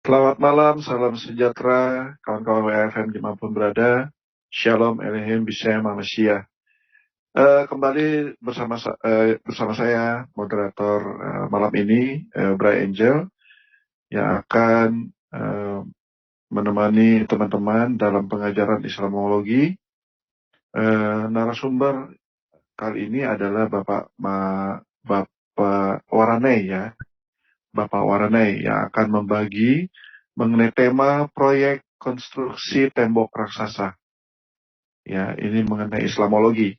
Selamat malam, salam sejahtera, kawan-kawan WFM dimanapun berada. Shalom Elohim Bisaya Malaysia. Kembali bersama saya, moderator malam ini, Bray Angel, yang akan menemani teman-teman dalam pengajaran Islamologi. Narasumber kali ini adalah Bapak Waranei ya. Bapak Waranei yang akan membagi mengenai tema proyek konstruksi tembok raksasa. Ya, ini mengenai Islamologi.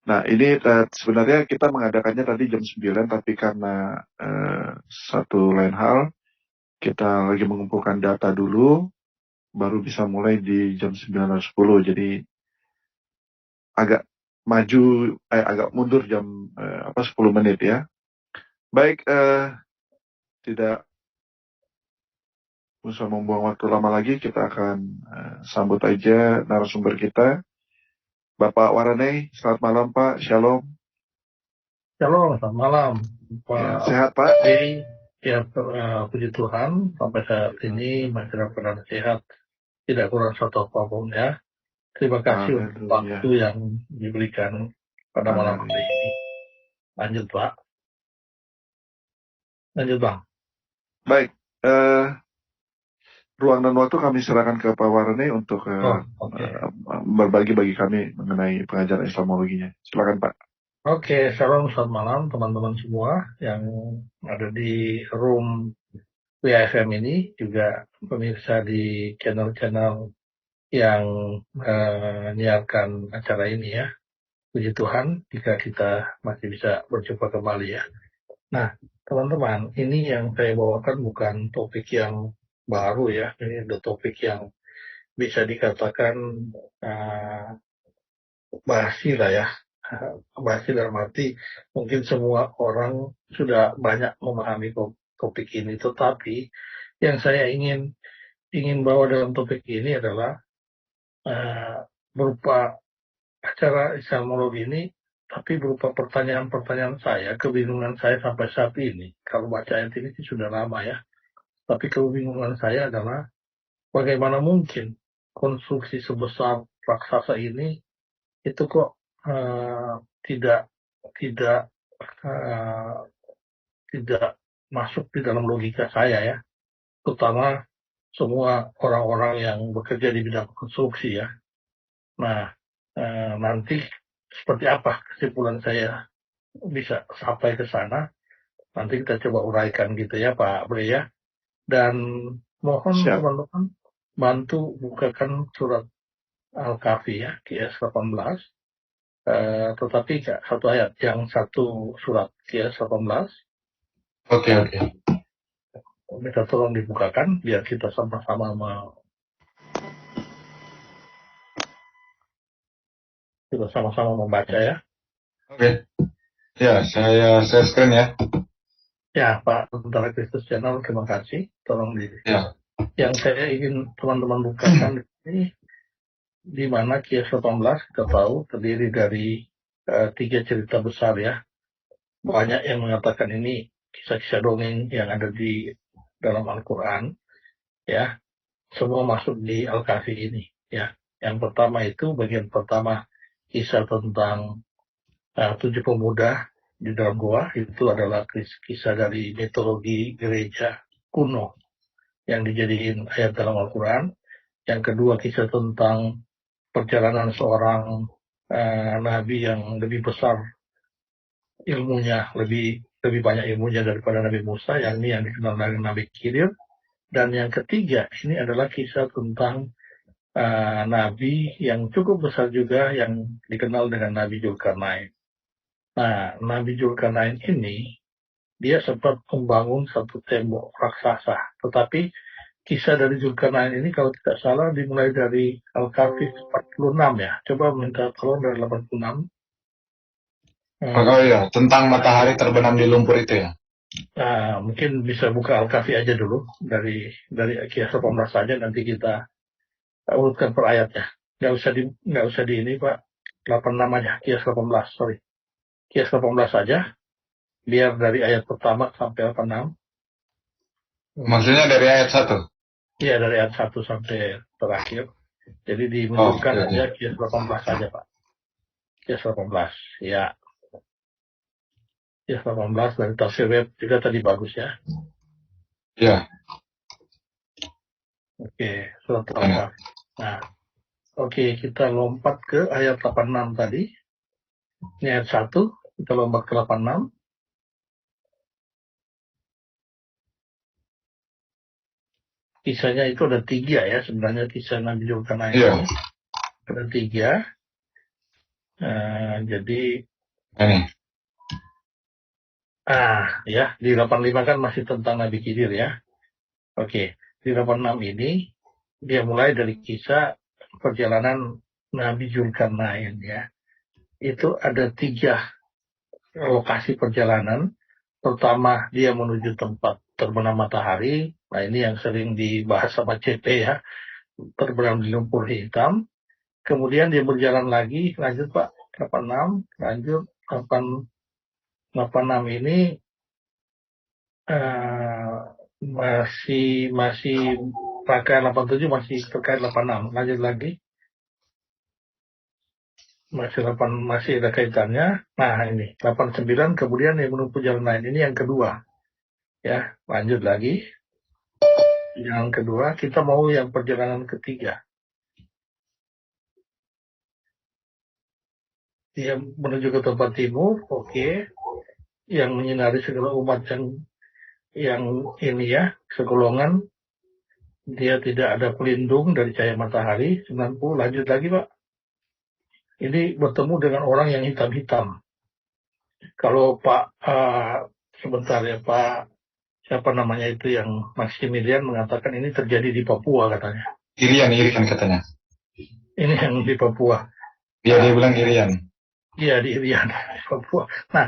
Nah, ini sebenarnya kita mengadakannya tadi jam 9, tapi karena satu lain hal, kita lagi mengumpulkan data dulu, baru bisa mulai di jam 9.10. Jadi agak agak mundur jam 10 menit ya. Baik, tidak usah membuang waktu lama lagi, kita akan sambut aja narasumber kita. Bapak Waranei, selamat malam Pak, Shalom. Shalom, selamat malam Pak. Ya, sehat Pak? Ya, puji Tuhan, sampai saat ini masih dalam sehat, tidak kurang satu apapun ya. Terima kasih untuk waktu yang diberikan pada malam hari ini. Lanjut Pak. Lanjut Bang. Baik, ruang dan waktu kami serahkan ke Pak Waranei untuk berbagi bagi kami mengenai pengajaran Islamologinya. Silakan Pak. Oke, shalom, selamat malam teman-teman semua yang ada di room WFM ini, juga pemirsa di channel-channel yang menyiarkan acara ini ya. Puji Tuhan jika kita masih bisa berjumpa kembali ya. Nah, teman-teman, ini yang saya bawakan bukan topik yang baru ya. Ini ada topik yang bisa dikatakan basi lah ya. Basi dalam arti mungkin semua orang sudah banyak memahami topik ini. Tetapi yang saya ingin bawa dalam topik ini adalah berupa acara Islamologi ini, tapi berupa pertanyaan-pertanyaan saya, kebingungan saya sampai saat ini. Kalau baca ayat ini sih sudah lama ya, tapi kebingungan saya adalah bagaimana mungkin konstruksi sebesar raksasa ini itu kok tidak masuk di dalam logika saya ya, terutama semua orang-orang yang bekerja di bidang konstruksi ya. Nah, nanti seperti apa kesimpulan saya bisa sampai ke sana. Nanti kita coba uraikan gitu ya Pak Bre ya. Dan mohon teman-teman bantu bukakan surat Al-Kahfi ya, QS 18. Tetapi satu ayat, yang satu surat QS 18. Oke. Minta tolong dibukakan biar kita sama-sama membaca ya. Oke. Ya, saya screen ya. Ya, Pak Tentara Kristus Channel, terima kasih. Tolong di. Ya. Yang saya ingin teman-teman bukakan ini, di mana QS 18 kita tahu terdiri dari 3 cerita besar ya. Banyak yang mengatakan ini kisah-kisah dongeng yang ada di dalam Al-Quran ya. Semua masuk di Al-Kahfi ini ya. Yang pertama itu, bagian pertama, kisah tentang 7 pemuda di dalam gua. Itu adalah kisah dari mitologi gereja kuno yang dijadiin ayat dalam Al-Quran. Yang kedua, kisah tentang perjalanan seorang nabi yang lebih besar ilmunya, lebih banyak ilmunya daripada Nabi Musa, yang ini yang dikenal dengan Nabi Khidir. Dan yang ketiga, ini adalah kisah tentang nabi yang cukup besar juga yang dikenal dengan Nabi Zulkarnain. Nah, Nabi Zulkarnain ini dia sempat membangun satu tembok raksasa, tetapi kisah dari Zulkarnain ini kalau tidak salah dimulai dari Al-Kahfi 46 ya. Coba minta tolong dari 86. Oh iya, tentang matahari terbenam di lumpur itu ya. Nah, mungkin bisa buka Al-Kahfi aja dulu dari Qiyas 18 saja, nanti kita urutkan per ayatnya. Nggak usah di ini Pak, 86 aja, Qiyas 18, sorry. Qiyas 18 saja, biar dari ayat pertama sampai 86. Maksudnya dari ayat 1? Iya, dari ayat 1 sampai terakhir. Jadi dimunculkan aja Kias 18 saja, Pak. Kias 18, ya. Kias 18 dari tafsir web juga tadi bagus ya. Ya. Oke, surat Al-Kahf. Nah, oke, kita lompat ke ayat 86 tadi. Ini ayat 1, kita lompat ke 86. Kisahnya itu ada 3 ya, sebenarnya kisah Nabi Zulkarnain ini. Ada 3. Jadi, ya, di 85 kan masih tentang Nabi Khidir ya. Oke, di 86 ini, dia mulai dari kisah perjalanan Nabi Zulkarnain ya. Itu ada 3 lokasi perjalanan. Pertama, dia menuju tempat terbenam matahari. Nah, ini yang sering dibahas sama CP ya. Terbenam di lumpur hitam. Kemudian dia berjalan lagi, lanjut Pak, 86, lanjut 86 ini masih rangkaian 87 masih terkait 86. Lanjut lagi. Masih ada kaitannya. Nah, ini 89 kemudian yang menempuh jalan lain. Ini yang kedua. Ya, lanjut lagi. Yang kedua, kita mau yang perjalanan ketiga. Dia menuju ke tempat timur, oke. Yang menyinari segala umat yang ini ya, segolongan. Dia tidak ada pelindung dari cahaya matahari. 90, lanjut lagi Pak. Ini bertemu dengan orang yang hitam-hitam. Kalau Pak, sebentar ya Pak, siapa namanya itu yang Maximilian mengatakan ini terjadi di Papua katanya. Irian katanya. Ini yang di Papua. Iya, dia bilang Irian. Iya, di Irian, di Papua. Nah,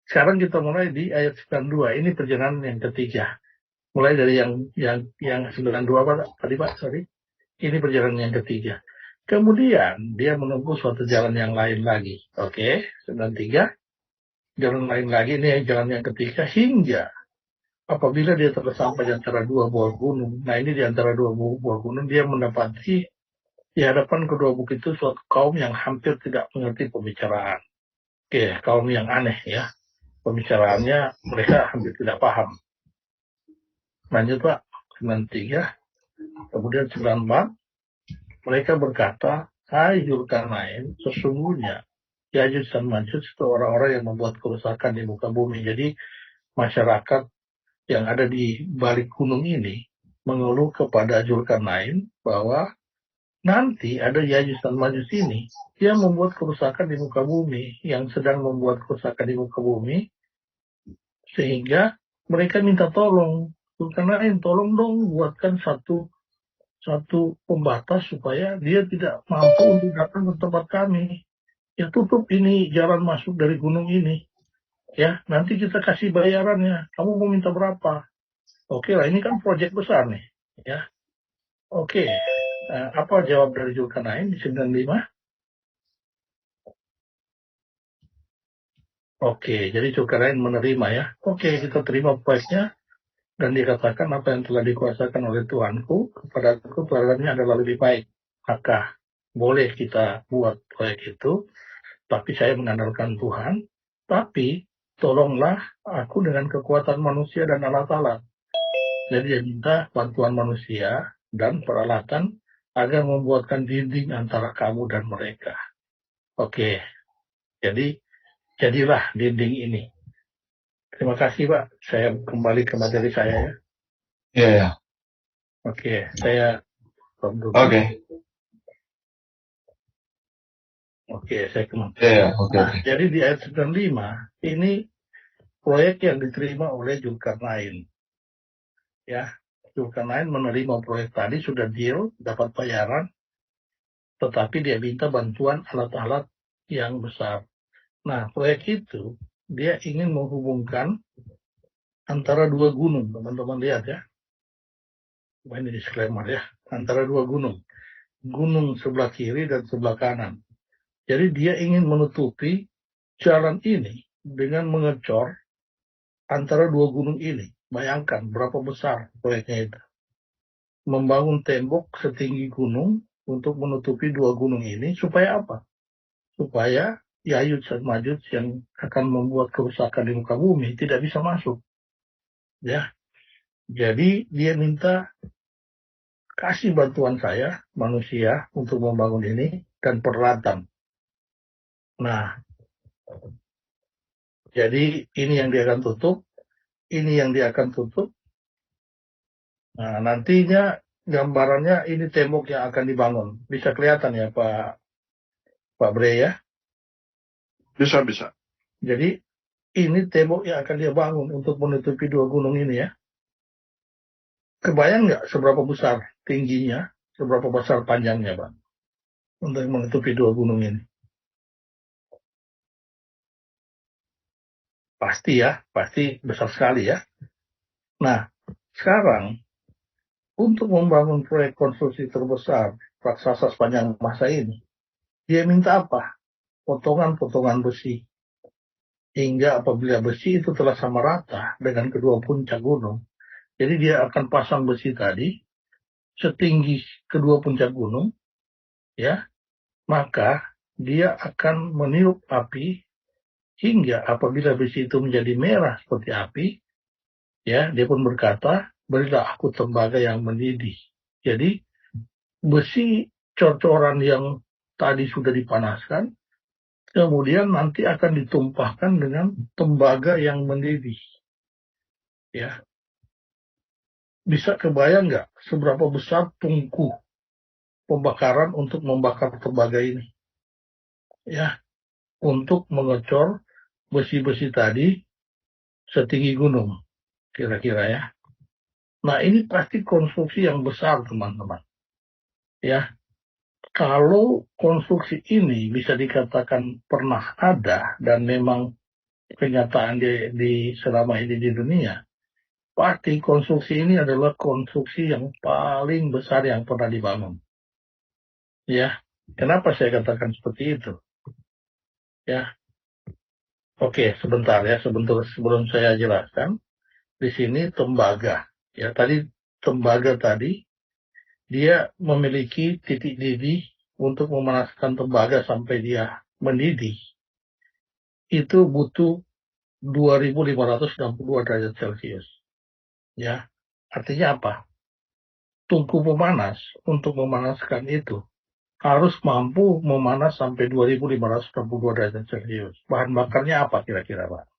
sekarang kita mulai di ayat 92. Ini perjalanan yang ketiga. Mulai dari yang 92 Pak, tadi Pak, sorry. Ini perjalanan yang ketiga. Kemudian dia menempuh suatu jalan yang lain lagi. Oke, 93. Jalan lain lagi, ini jalan yang ketiga, hingga apabila dia telah sampai di antara 2 buah gunung. Nah, ini di antara 2 buah gunung, dia mendapati di hadapan kedua bukit itu suatu kaum yang hampir tidak mengerti pembicaraan. Oke, kaum yang aneh ya. Pembicaraannya mereka hampir tidak paham. Lanjut Pak, 93. Kemudian 94. Mereka berkata, hai Zulkarnain, sesungguhnya Ya'juj dan Ma'juj itu orang-orang yang membuat kerusakan di muka bumi. Jadi masyarakat yang ada di balik gunung ini mengeluh kepada Zulkarnain bahwa nanti ada Ya'juj dan Ma'juj ini, dia membuat kerusakan di muka bumi, yang sedang membuat kerusakan di muka bumi, sehingga mereka minta tolong. Zulkarnain, tolong dong buatkan satu pembatas supaya dia tidak mampu untuk datang ke tempat kami. Ya tutup ini jalan masuk dari gunung ini. Ya, nanti kita kasih bayarannya. Kamu mau minta berapa? Oke lah, ini kan proyek besar nih. Ya, oke. Apa jawab dari Zulkarnain di 95? Oke, jadi Zulkarnain menerima ya. Oke, kita terima proyeknya. Dan dikatakan apa yang telah dikuasakan oleh Tuhanku kepadaku terhadapnya adalah lebih baik. Maka boleh kita buat proyek itu, tapi saya mengandalkan Tuhan. Tapi tolonglah aku dengan kekuatan manusia dan alat-alat. Jadi dia minta bantuan manusia dan peralatan agar membuatkan dinding antara kamu dan mereka. Oke, jadi jadilah dinding ini. Terima kasih Pak, saya kembali ke materi saya ya. Iya. Oke, saya Oke, saya kembali. Jadi di ayat 95 ini proyek yang diterima oleh Zulkarnain. Ya, Zulkarnain menerima proyek tadi, sudah deal, dapat bayaran, tetapi dia minta bantuan alat-alat yang besar. Nah, proyek itu dia ingin menghubungkan antara 2 gunung, teman-teman lihat ya. Ini disclaimer ya, antara 2 gunung. Gunung sebelah kiri dan sebelah kanan. Jadi dia ingin menutupi jalan ini dengan mengecor antara 2 gunung ini. Bayangkan berapa besar proyeknya itu. Membangun tembok setinggi gunung untuk menutupi 2 gunung ini supaya apa? Supaya Ya'juj dan Ma'juj yang akan membuat kerusakan di muka bumi tidak bisa masuk. Ya, jadi dia minta kasih bantuan saya manusia untuk membangun ini dan peralatan. Nah, jadi ini yang dia akan tutup, ini yang dia akan tutup. Nah, nantinya gambarannya ini tembok yang akan dibangun. Bisa kelihatan ya Pak Bre ya? Bisa. Jadi ini tembok yang akan dia bangun untuk menutupi 2 gunung ini ya. Kebayang nggak seberapa besar tingginya, seberapa besar panjangnya Pak? Untuk menutupi 2 gunung ini. Pasti besar sekali ya. Nah, sekarang untuk membangun proyek konstruksi terbesar raksasa sepanjang masa ini, dia minta apa? Potongan-potongan besi. Hingga apabila besi itu telah sama rata dengan kedua puncak gunung, jadi dia akan pasang besi tadi setinggi kedua puncak gunung, ya, maka dia akan meniup api hingga apabila besi itu menjadi merah seperti api, ya, dia pun berkata, berilah aku tembaga yang mendidih. Jadi besi cor-coran yang tadi sudah dipanaskan, kemudian nanti akan ditumpahkan dengan tembaga yang mendidih. Ya, bisa kebayang nggak seberapa besar tungku pembakaran untuk membakar tembaga ini? Ya, untuk mengecor besi-besi tadi setinggi gunung, kira-kira ya. Nah, ini pasti konstruksi yang besar, teman-teman. Ya, kalau konstruksi ini bisa dikatakan pernah ada dan memang kenyataan di selama ini di dunia, pasti konstruksi ini adalah konstruksi yang paling besar yang pernah dibangun. Ya, kenapa saya katakan seperti itu? Ya, oke, sebentar ya, sebelum saya jelaskan. Di sini tembaga. Ya, tadi tembaga tadi dia memiliki titik didih untuk memanaskan tembaga sampai dia mendidih. Itu butuh 2562 derajat Celcius. Ya, artinya apa? Tungku pemanas untuk memanaskan itu harus mampu memanas sampai 2562 derajat Celcius. Bahan bakarnya apa kira-kira, Pak?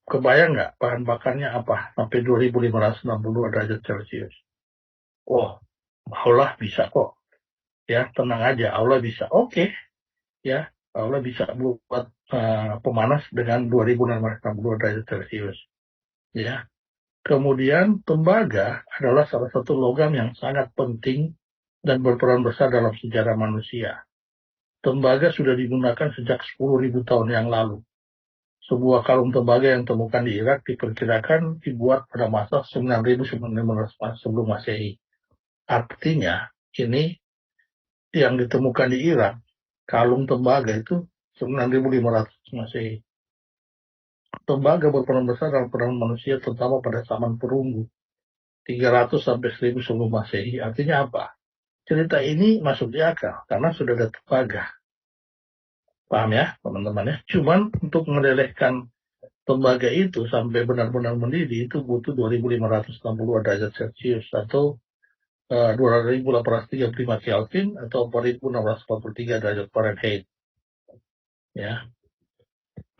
Kebayang nggak bahan bakarnya apa sampai 2562 derajat Celcius? Oh, Allah bisa kok. Ya, tenang aja, Allah bisa. Oke, ya, Allah bisa buat pemanas dengan 2662 derajat Celcius. Ya. Kemudian tembaga adalah salah satu logam yang sangat penting dan berperan besar dalam sejarah manusia. Tembaga sudah digunakan sejak 10.000 tahun yang lalu. Sebuah kalung tembaga yang ditemukan di Irak diperkirakan dibuat pada masa 9.900 sebelum Masehi. Artinya, ini yang ditemukan di Irak, kalung tembaga itu 9.500 Masehi. Tembaga berperan besar dalam peran manusia terutama pada zaman perunggu 300 sampai 1.000 sebelum Masehi. Artinya apa? Cerita ini masuk di akal karena sudah ada tembaga. Paham ya, teman-teman ya? Cuman untuk melelehkan tembaga itu sampai benar-benar mendidih itu butuh 2.562 derajat Celcius atau 2.835 Kelvin atau 4.643 derajat Fahrenheit. Ya.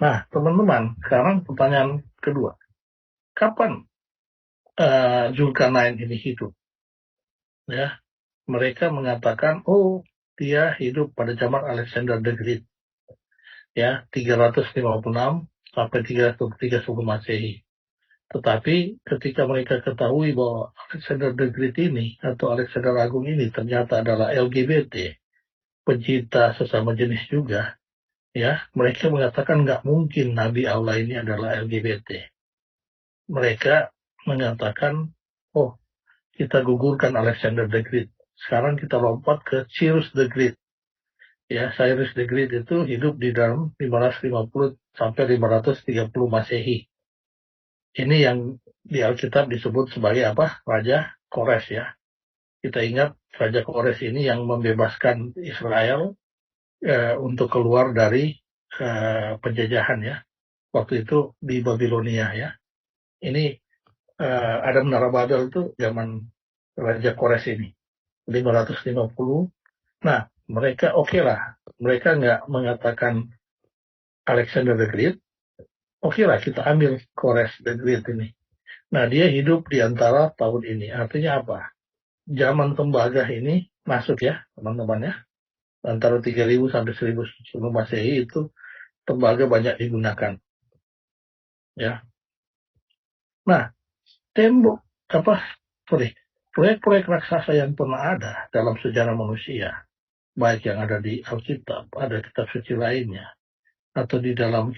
Nah, teman-teman, sekarang pertanyaan kedua. Kapan Zulkarnain ini hidup? Ya, mereka mengatakan, oh, dia hidup pada zaman Alexander the Great. Ya, 356 sampai 303 sebelum Masehi. Tetapi ketika mereka ketahui bahwa Alexander the Great ini atau Alexander Agung ini ternyata adalah LGBT, pencinta sesama jenis juga, ya, mereka mengatakan nggak mungkin Nabi Allah ini adalah LGBT. Mereka mengatakan, oh, kita gugurkan Alexander the Great. Sekarang kita lompat ke Cyrus the Great. Ya, Cyrus the Great itu hidup di dalam 550 sampai 530 Masehi. Ini yang di Alkitab disebut sebagai apa? Raja Kores ya. Kita ingat Raja Kores ini yang membebaskan Israel untuk keluar dari penjajahan ya. Waktu itu di Babilonia ya. Ini ada Menara Babel itu zaman Raja Kores ini. 550. Nah, mereka oke lah. Mereka nggak mengatakan Alexander the Great. Oke lah, kita ambil Kores the Great ini. Nah, dia hidup di antara tahun ini. Artinya apa? Zaman tembaga ini masuk ya, teman-teman ya. Antara 3000 sampai 1000 sebelum Masehi itu tembaga banyak digunakan. Ya. Nah, proyek-proyek raksasa yang pernah ada dalam sejarah manusia, baik yang ada di Alkitab, ada kitab suci lainnya, atau di dalam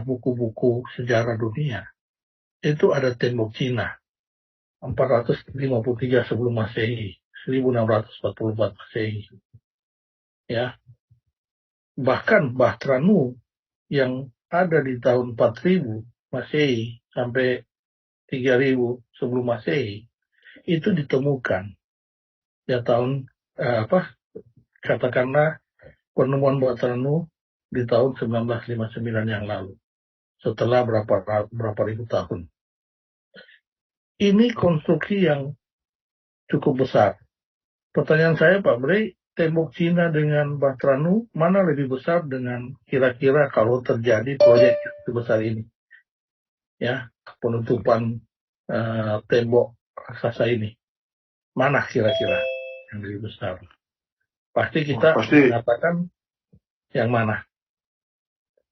buku-buku sejarah dunia, itu ada tembok Cina 453 sebelum Masehi, 1644 Masehi. Ya. Bahkan Bahtranu yang ada di tahun 4000 Masehi sampai 3000 sebelum Masehi itu ditemukan ya tahun katakanlah penemuan Bahtranu di tahun 1959 yang lalu, setelah berapa ribu tahun. Ini konstruksi yang cukup besar. Pertanyaan saya, Pak Bray, tembok Cina dengan Bahtranu mana lebih besar dengan kira-kira kalau terjadi proyek sebesar ini? Ya, penutupan tembok raksasa ini. Mana kira-kira yang lebih besar? Pasti kita mengatakan yang mana?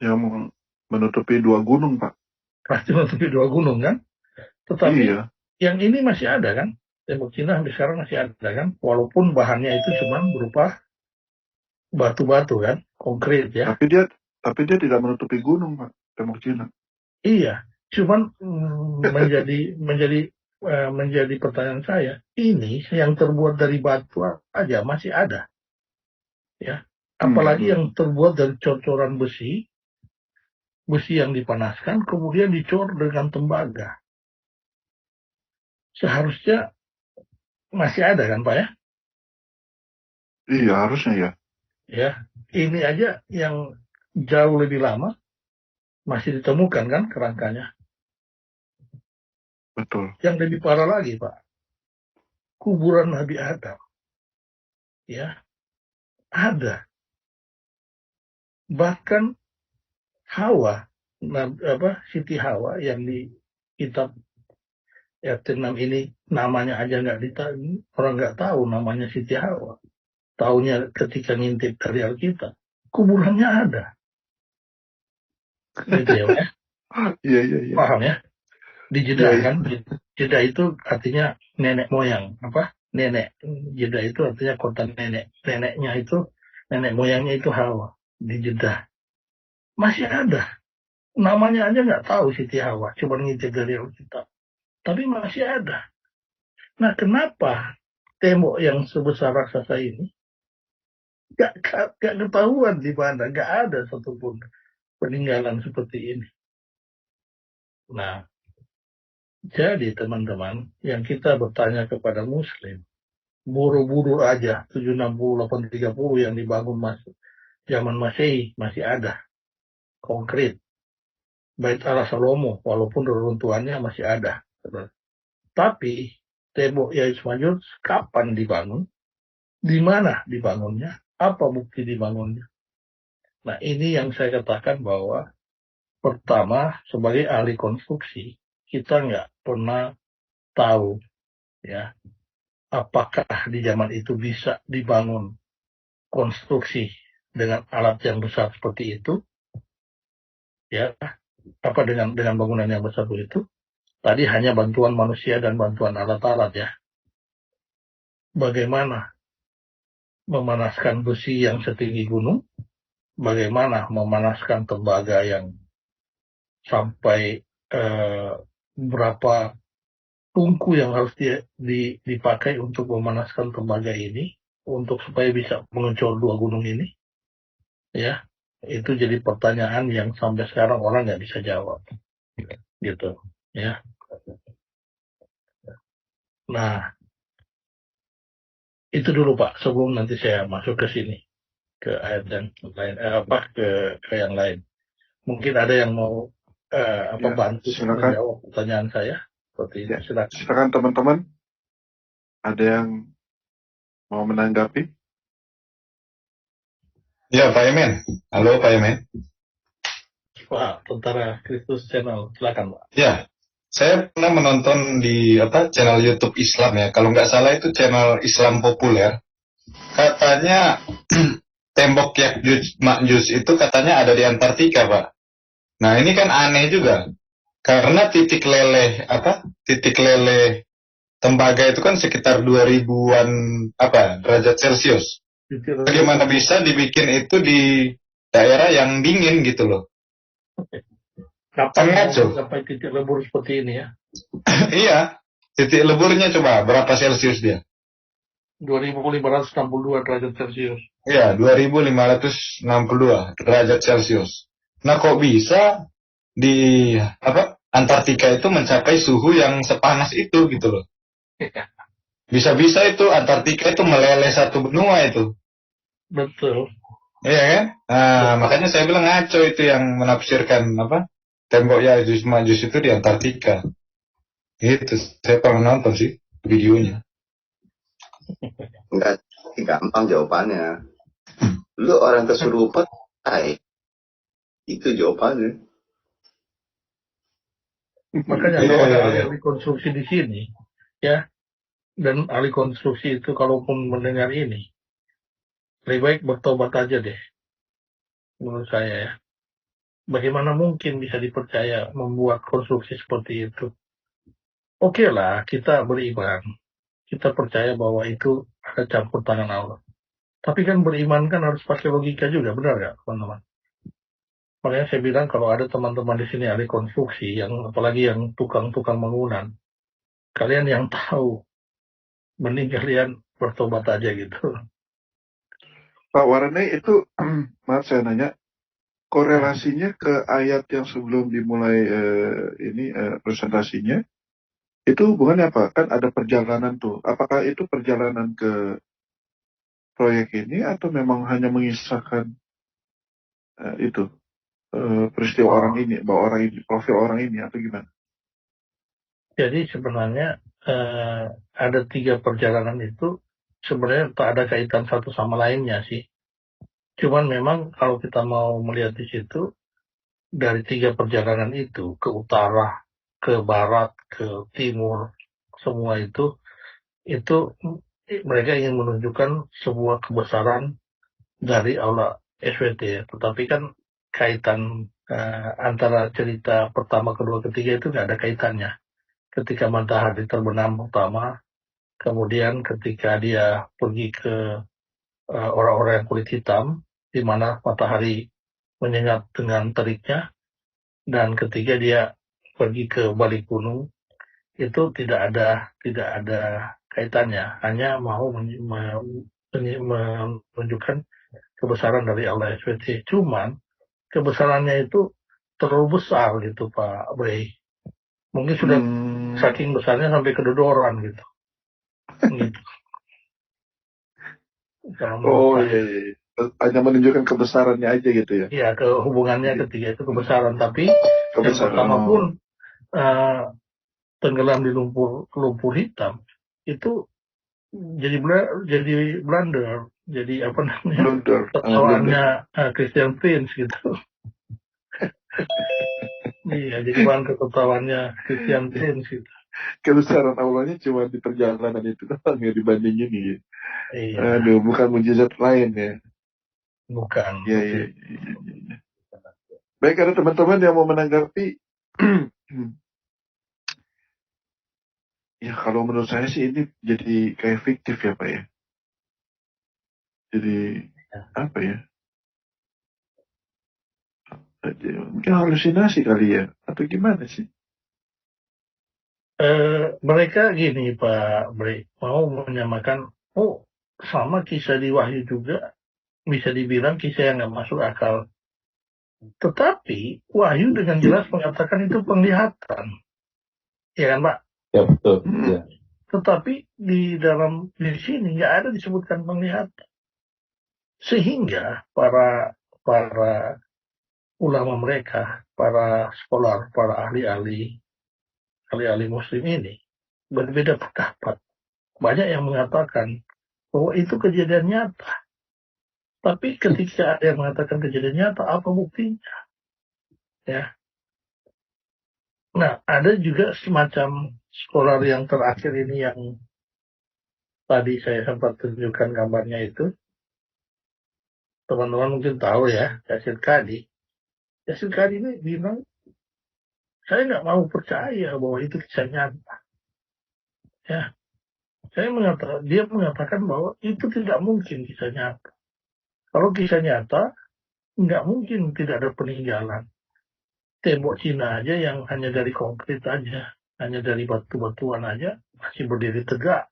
Yang menutupi 2 gunung, Pak. Pasti menutupi 2 gunung kan? Tetapi iya. Yang ini masih ada kan? Tembok Cina sampai sekarang masih ada kan? Walaupun bahannya itu cuma berupa batu-batu kan? Konkret ya. Tapi dia tidak menutupi gunung, Pak. Tembok Cina. Iya. Cuman menjadi pertanyaan saya, ini yang terbuat dari batu aja masih ada. Ya. Apalagi yang terbuat dari cor-coran besi yang dipanaskan, kemudian dicor dengan tembaga. Seharusnya masih ada kan, Pak ya? Iya, harusnya ya. Ya, ini aja yang jauh lebih lama masih ditemukan kan kerangkanya. Betul. Yang lebih parah lagi, Pak, kuburan Nabi Adam. Ya, ada. Bahkan Hawa, Siti Hawa yang di kitab RT6 ini namanya aja orang nggak tahu namanya Siti Hawa. Taunya ketika ngintip dari Alkitab, kuburannya ada. Gitu ya, Pak. Iya. Paham ya? Di Jeddah kan, Jeddah itu artinya nenek moyang, nenek. Jeddah itu artinya kota nenek. Nenek moyangnya itu Hawa di Jeddah. Masih ada. Namanya aja nggak tahu Siti Hawa, coba ngintip dari Alkitab. Tapi masih ada. Nah, kenapa tembok yang sebesar raksasa ini nggak ketahuan di mana, nggak ada satupun peninggalan seperti ini. Nah, jadi teman-teman, yang kita bertanya kepada Muslim, buru-buru aja 760, 830 yang dibangun zaman Masehi masih ada, konkret. Bait Allah Salomo, walaupun reruntuhannya masih ada. Tapi tembok Yais Majud kapan dibangun? Di mana dibangunnya? Apa bukti dibangunnya? Nah, ini yang saya katakan bahwa pertama, sebagai ahli konstruksi, kita nggak pernah tahu ya apakah di zaman itu bisa dibangun konstruksi dengan alat yang besar seperti itu, ya, dengan bangunan yang besar itu. Tadi hanya bantuan manusia dan bantuan alat-alat ya. Bagaimana memanaskan besi yang setinggi gunung, bagaimana memanaskan tembaga yang sampai berapa tungku yang harus dipakai untuk memanaskan tembaga ini, untuk supaya bisa mengecor 2 gunung ini, ya, itu jadi pertanyaan yang sampai sekarang orang nggak bisa jawab, gitu. ya. Nah, itu dulu Pak, sebelum nanti saya masuk ke sini, ke ayat yang lain, ke yang lain. Mungkin ada yang mau bantu silakan. menjawab pertanyaan saya seperti itu. Silakan teman-teman. Ada yang mau menanggapi? Ya, Pak Emen. Halo, Pak Emen. Pak, Tentara Kristus Channel, silakan Pak. Ya, saya pernah menonton di channel YouTube Islam ya. Kalau nggak salah itu channel Islam populer. Katanya tembok Ya'juj Ma'juj itu katanya ada di Antartika, Pak. Nah, ini kan aneh juga. Karena titik leleh tembaga itu kan sekitar 2000-an derajat Celcius. Bagaimana bisa dibikin itu di daerah yang dingin gitu loh? Kapan sampai titik lebur seperti ini ya? Iya, titik leburnya coba berapa Celcius dia? 2562 derajat Celcius. Iya, 2562 derajat Celcius. Nah, kok bisa di Antartika itu mencapai suhu yang sepanas itu gitu loh? Bisa-bisa itu Antartika itu meleleh satu benua itu. Betul. Iya kan? Nah, makanya saya bilang ngaco itu yang menafsirkan tembok Ya'juj Ma'juj itu di Antartika. Gitu, saya pernah nonton sih videonya. Enggak gampang jawabannya. Lu orang kesurupan, itu jawabannya. Makanya kalau ada ahli konstruksi di sini, ya, dan ahli konstruksi itu kalaupun mendengar ini, lebih baik bertobat aja deh, menurut saya ya. Bagaimana mungkin bisa dipercaya membuat konstruksi seperti itu? Oke lah, kita beriman, kita percaya bahwa itu ada campur tangan Allah. Tapi kan beriman kan harus pakai logika juga, benar nggak, teman-teman? Makanya saya bilang kalau ada teman-teman di sini ahli konstruksi, yang apalagi yang tukang-tukang bangunan, kalian yang tahu, mending kalian bertobat aja gitu. Pak Warane itu, maaf saya nanya, korelasinya ke ayat yang sebelum dimulai presentasinya, itu hubungannya apa? Kan ada perjalanan tuh. Apakah itu perjalanan ke proyek ini atau memang hanya mengisahkan peristiwa orang ini, bahwa orang ini, profil orang ini, atau gimana? Jadi sebenarnya ada 3 perjalanan itu sebenarnya tak ada kaitan satu sama lainnya sih. Cuman memang kalau kita mau melihat di situ, dari 3 perjalanan itu, ke utara, ke barat, ke timur, semua itu mereka ingin menunjukkan sebuah kebesaran dari Allah SWT. Tetapi kan kaitan antara cerita pertama, kedua, ketiga itu nggak ada kaitannya. Ketika matahari terbenam pertama, kemudian ketika dia pergi ke orang-orang yang kulit hitam, di mana matahari menyengat dengan teriknya, dan ketika dia pergi ke balik gunung, itu tidak ada kaitannya, hanya mau menunjukkan kebesaran dari Allah SWT. Cuman kebesarannya itu terlalu besar gitu Pak Bray. Mungkin sudah saking besarnya sampai kedodoran gitu. Gitu. Iya. Hanya menunjukkan kebesarannya aja gitu ya? Iya, hubungannya ketiga itu kebesaran. Tapi yang pertama pun tenggelam di lumpur hitam itu jadi blunder, jadi apa namanya, ketawaannya Christian Prince gitu. Iya, jadi bahan ketawaannya Christian Prince gitu. Kebesaran Allahnya cuma di perjalanan itu doang ya dibandingin ya. Iya. Aduh, bukan mujizat lain ya. Bukan. Iya. Baik, ada teman-teman yang mau menanggapi. Ya, kalau menurut saya sih ini jadi kayak fiktif ya Pak ya. Jadi apa ya? Mungkin halusinasi kali ya, atau gimana sih? Mereka gini Pak Bre, mau menyamakan, sama kisah di Wahyu juga bisa dibilang kisah yang nggak masuk akal. Tetapi Wahyu dengan jelas mengatakan itu penglihatan. ya kan Pak? Ya betul. Ya. Tetapi di sini nggak ada disebutkan penglihatan, sehingga para ulama mereka, para scholar, para ahli-ahli Muslim ini berbeda pendapat. Banyak yang mengatakan bahwa itu kejadian nyata. Tapi ketika ada yang mengatakan kejadian nyata, apa buktinya? Ya. Nah, ada juga semacam scholar yang terakhir ini yang tadi saya sempat tunjukkan gambarnya itu. Teman-teman mungkin tahu ya, Yasir Qadhi. Yasir Qadhi ini bilang, saya nggak mau percaya bahwa itu kisah nyata. Ya, dia mengatakan bahwa itu tidak mungkin kisah nyata. Kalau kisah nyata, nggak mungkin tidak ada peninggalan. Tembok Cina aja yang hanya dari konkret aja, hanya dari batu-batuan aja, masih berdiri tegak.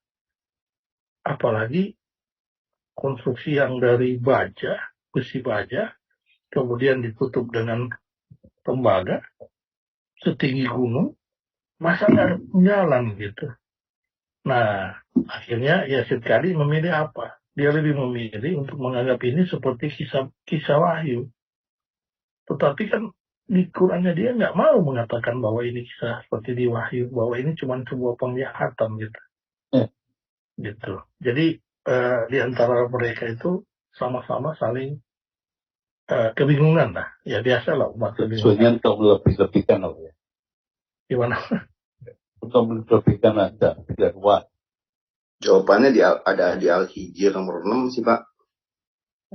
Apalagi konstruksi yang dari baja, besi baja, kemudian ditutup dengan tembaga, setinggi gunung, masa nggak ada peninggalan gitu. Nah, akhirnya Yasir Qadhi memilih apa? Dia lebih memilih untuk menganggap ini seperti kisah wahyu. Tetapi kan di Qurannya dia nggak mau mengatakan bahwa ini kisah seperti di wahyu, bahwa ini cuma sebuah penglihatan gitu. Gitu. Jadi di antara mereka itu sama-sama saling kebingungan lah. Ya biasa lah umat kebingungan. Sebenarnya untuk lebih-lebihkan loh ya. Gimana? Untuk lebih-lebihkan ada tidak kuat. Jawabannya ada di Al-Hijr nomor 6 sih Pak.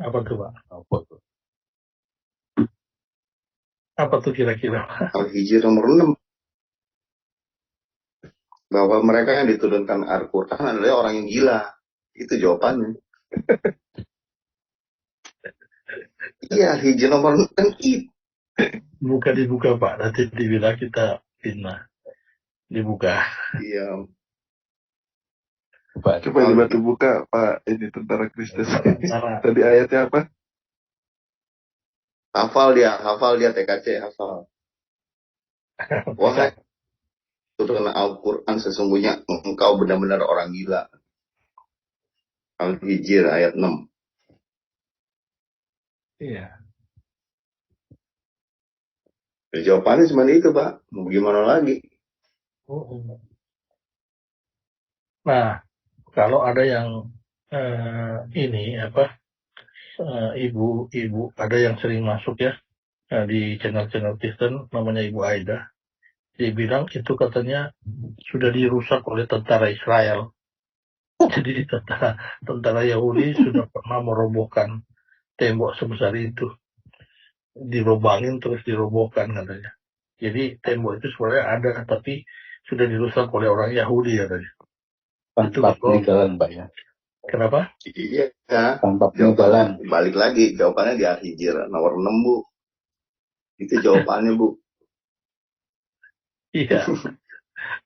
Apa tuh Pak? Apa tuh? Apa tuh kira-kira? Al-Hijr nomor 6. Bahwa mereka yang diturunkan Al-Quran adalah orang yang gila. Itu jawabannya. Iya, Al-Hijr nomor 6 kan itu. Dibuka Pak, nanti dibilang kita fitnah. Dibuka. Iya. Coba dibantu buka Pak, ini tentara Kristus. Tadi ayatnya apa? Hafal dia TKC, hafal. Wahai turun Al-Quran, sesungguhnya engkau benar-benar orang gila. Al-Hijr ayat 6. Iya. Jawabannya cuma itu Pak. Mau gimana lagi? Nah, kalau ada yang ibu ada yang sering masuk ya di channel-channel Kristen, namanya Ibu Aida. Dia bilang itu katanya sudah dirusak oleh tentara Israel. Jadi tentara Yahudi sudah pernah merobohkan tembok sebesar itu, dilobangin terus dirobohkan katanya. Jadi tembok itu sebenarnya ada, tapi sudah dirusak oleh orang Yahudi katanya. Tanpa peninggalan Pak ya. Kenapa? Iya. Tanpa peninggalan. Balik lagi, jawabannya di Al-Hijr nomor 6 Bu. Itu jawabannya Bu. Iya.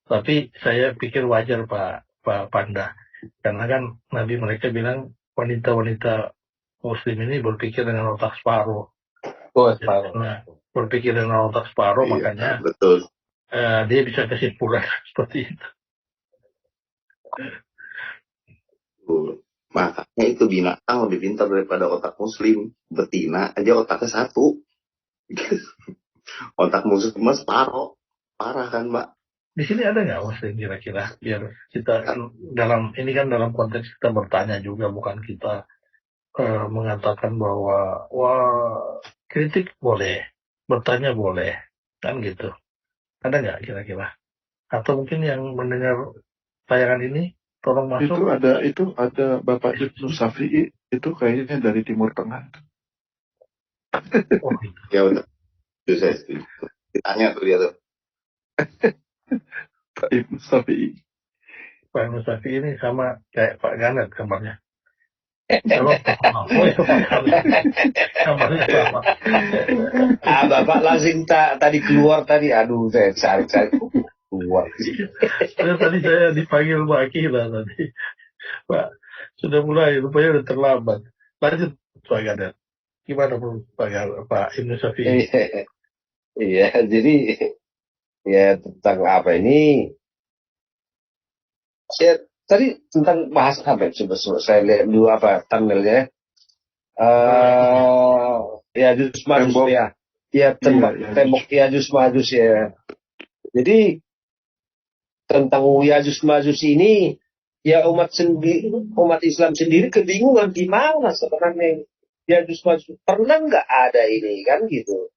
Tapi saya pikir wajar Pak Panda. Karena kan Nabi mereka bilang wanita-wanita Muslim ini berpikir dengan otak separuh. Separuh. Nah, berpikir dengan otak separuh, iya, makanya betul. Dia bisa kesimpulan seperti itu. Makanya itu binatang lebih pintar daripada otak Muslim. Betina aja otaknya satu. Otak Muslim separuh. Parah kan Mbak? Di sini ada nggak Muslim kira-kira? Biar kita kan dalam konteks kita bertanya juga, bukan kita mengatakan bahwa kritik boleh, bertanya boleh, kan gitu. Ada nggak kira-kira? Atau mungkin yang mendengar tayangan ini tolong masuk. Itu ada Bapak Ibnu Syafi'i, itu kayaknya dari Timur Tengah. Oh, gitu. Ya udah. Itu saya setuju. Ditanya tuh dia tuh. Pak Ibnu Syafi'i. Pak Ibnu Syafi'i ini sama kayak Pak Ganet kamarnya. Bapak langsung tadi keluar tadi, aduh saya cari keluar. Tadi saya dipanggil Pak Akila tadi. Pak, sudah mulai, rupanya udah terlambat. Lanjut Pak Ganet. Gimana Pak Ibnu Syafi'i? Iya, jadi Ya tentang apa ini? Tadi tentang bahas apa? Coba saya lihat dulu apa thumbnailnya. Yajus Majus Tembok. ya. Ya tembok Yajus Majus ya. Jadi tentang Yajus Majus ini ya umat Islam sendiri kebingungan di mana sebenarnya Yajus Majus. Pernah nggak ada ini kan gitu.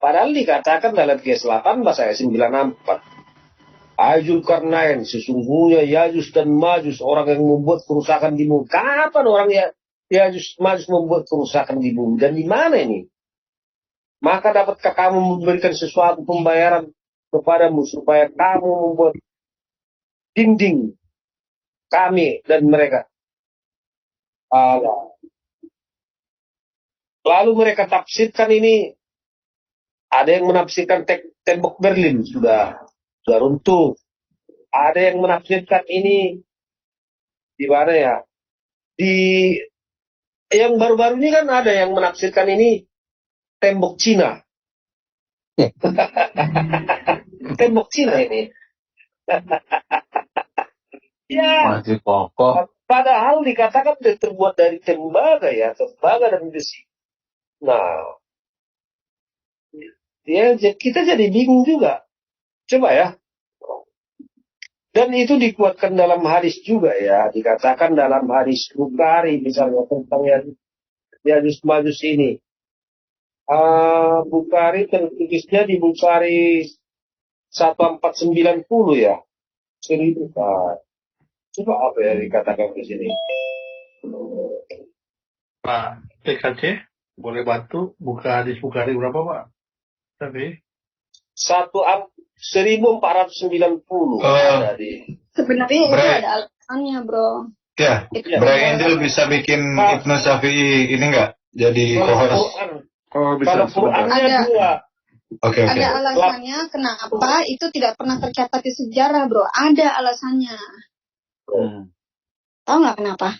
Padahal dikatakan dalam Qiyas 18 ayat 94. Ajul Karnain, sesungguhnya Yajus dan Majus orang yang membuat kerusakan di bumi. Kapan orang Yajus Majus membuat kerusakan di bumi dan di mana ini? Maka dapatkah kamu memberikan sesuatu pembayaran kepadamu supaya kamu membuat dinding kami dan mereka? Allah. Lalu mereka tafsirkan ini. Ada yang menafsirkan tembok Berlin sudah runtuh. Ada yang menafsirkan ini di mana ya? Di yang baru-baru ini kan ada yang menafsirkan ini tembok Cina. Tembok Cina ini. Ya. Masih kokoh. Padahal dikatakan terbuat dari tembaga ya, tembaga dan besi. Nah, ya kita jadi bingung juga. Coba ya. Dan itu dikuatkan dalam hadis juga ya. Dikatakan dalam hadis Bukhari misalnya tentang Yajus Majus ini. Bukhari tertulisnya di Bukhari 1490 ya. 1000 Coba apa ya dikatakan di sini. Pak PKC, boleh bantu buka hadis Bukhari berapa Pak? Tapi 1490 ada di. Sebenarnya itu ada alasannya, bro. Ya, Bray Angel bisa bikin Ibnu Syafi'i ini enggak? Jadi co-host. Kalau Qurannya dua. Oke. Ada alasannya kenapa itu tidak pernah tercatat di sejarah, bro. Ada alasannya. Tahu nggak kenapa?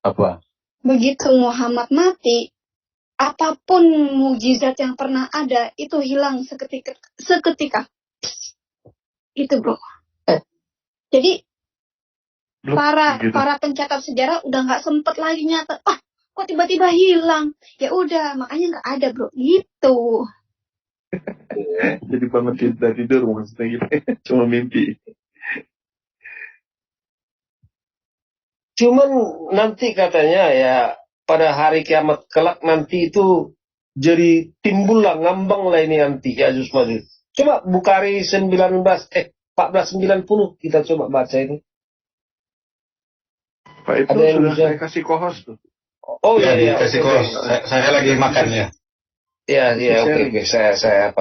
Apa? Begitu Muhammad mati, apapun mukjizat yang pernah ada itu hilang seketika. Itu, bro. Jadi para pencatat sejarah udah nggak sempet lagi nyata. Kok tiba-tiba hilang? Ya udah, makanya nggak ada, bro. Gitu. Jadi bangun tidur maksudnya gitu. Cuma mimpi. Cuman nanti katanya ya pada hari kiamat kelak nanti itu jadi timbullah ngambang lah ini nanti Yajus Majus. Coba Bukhari 1490 kita coba baca itu. Pak itu sudah saya kasih co-host tuh. Oh iya, kasih co-host. Saya lagi makan ya. Iya, oke. Saya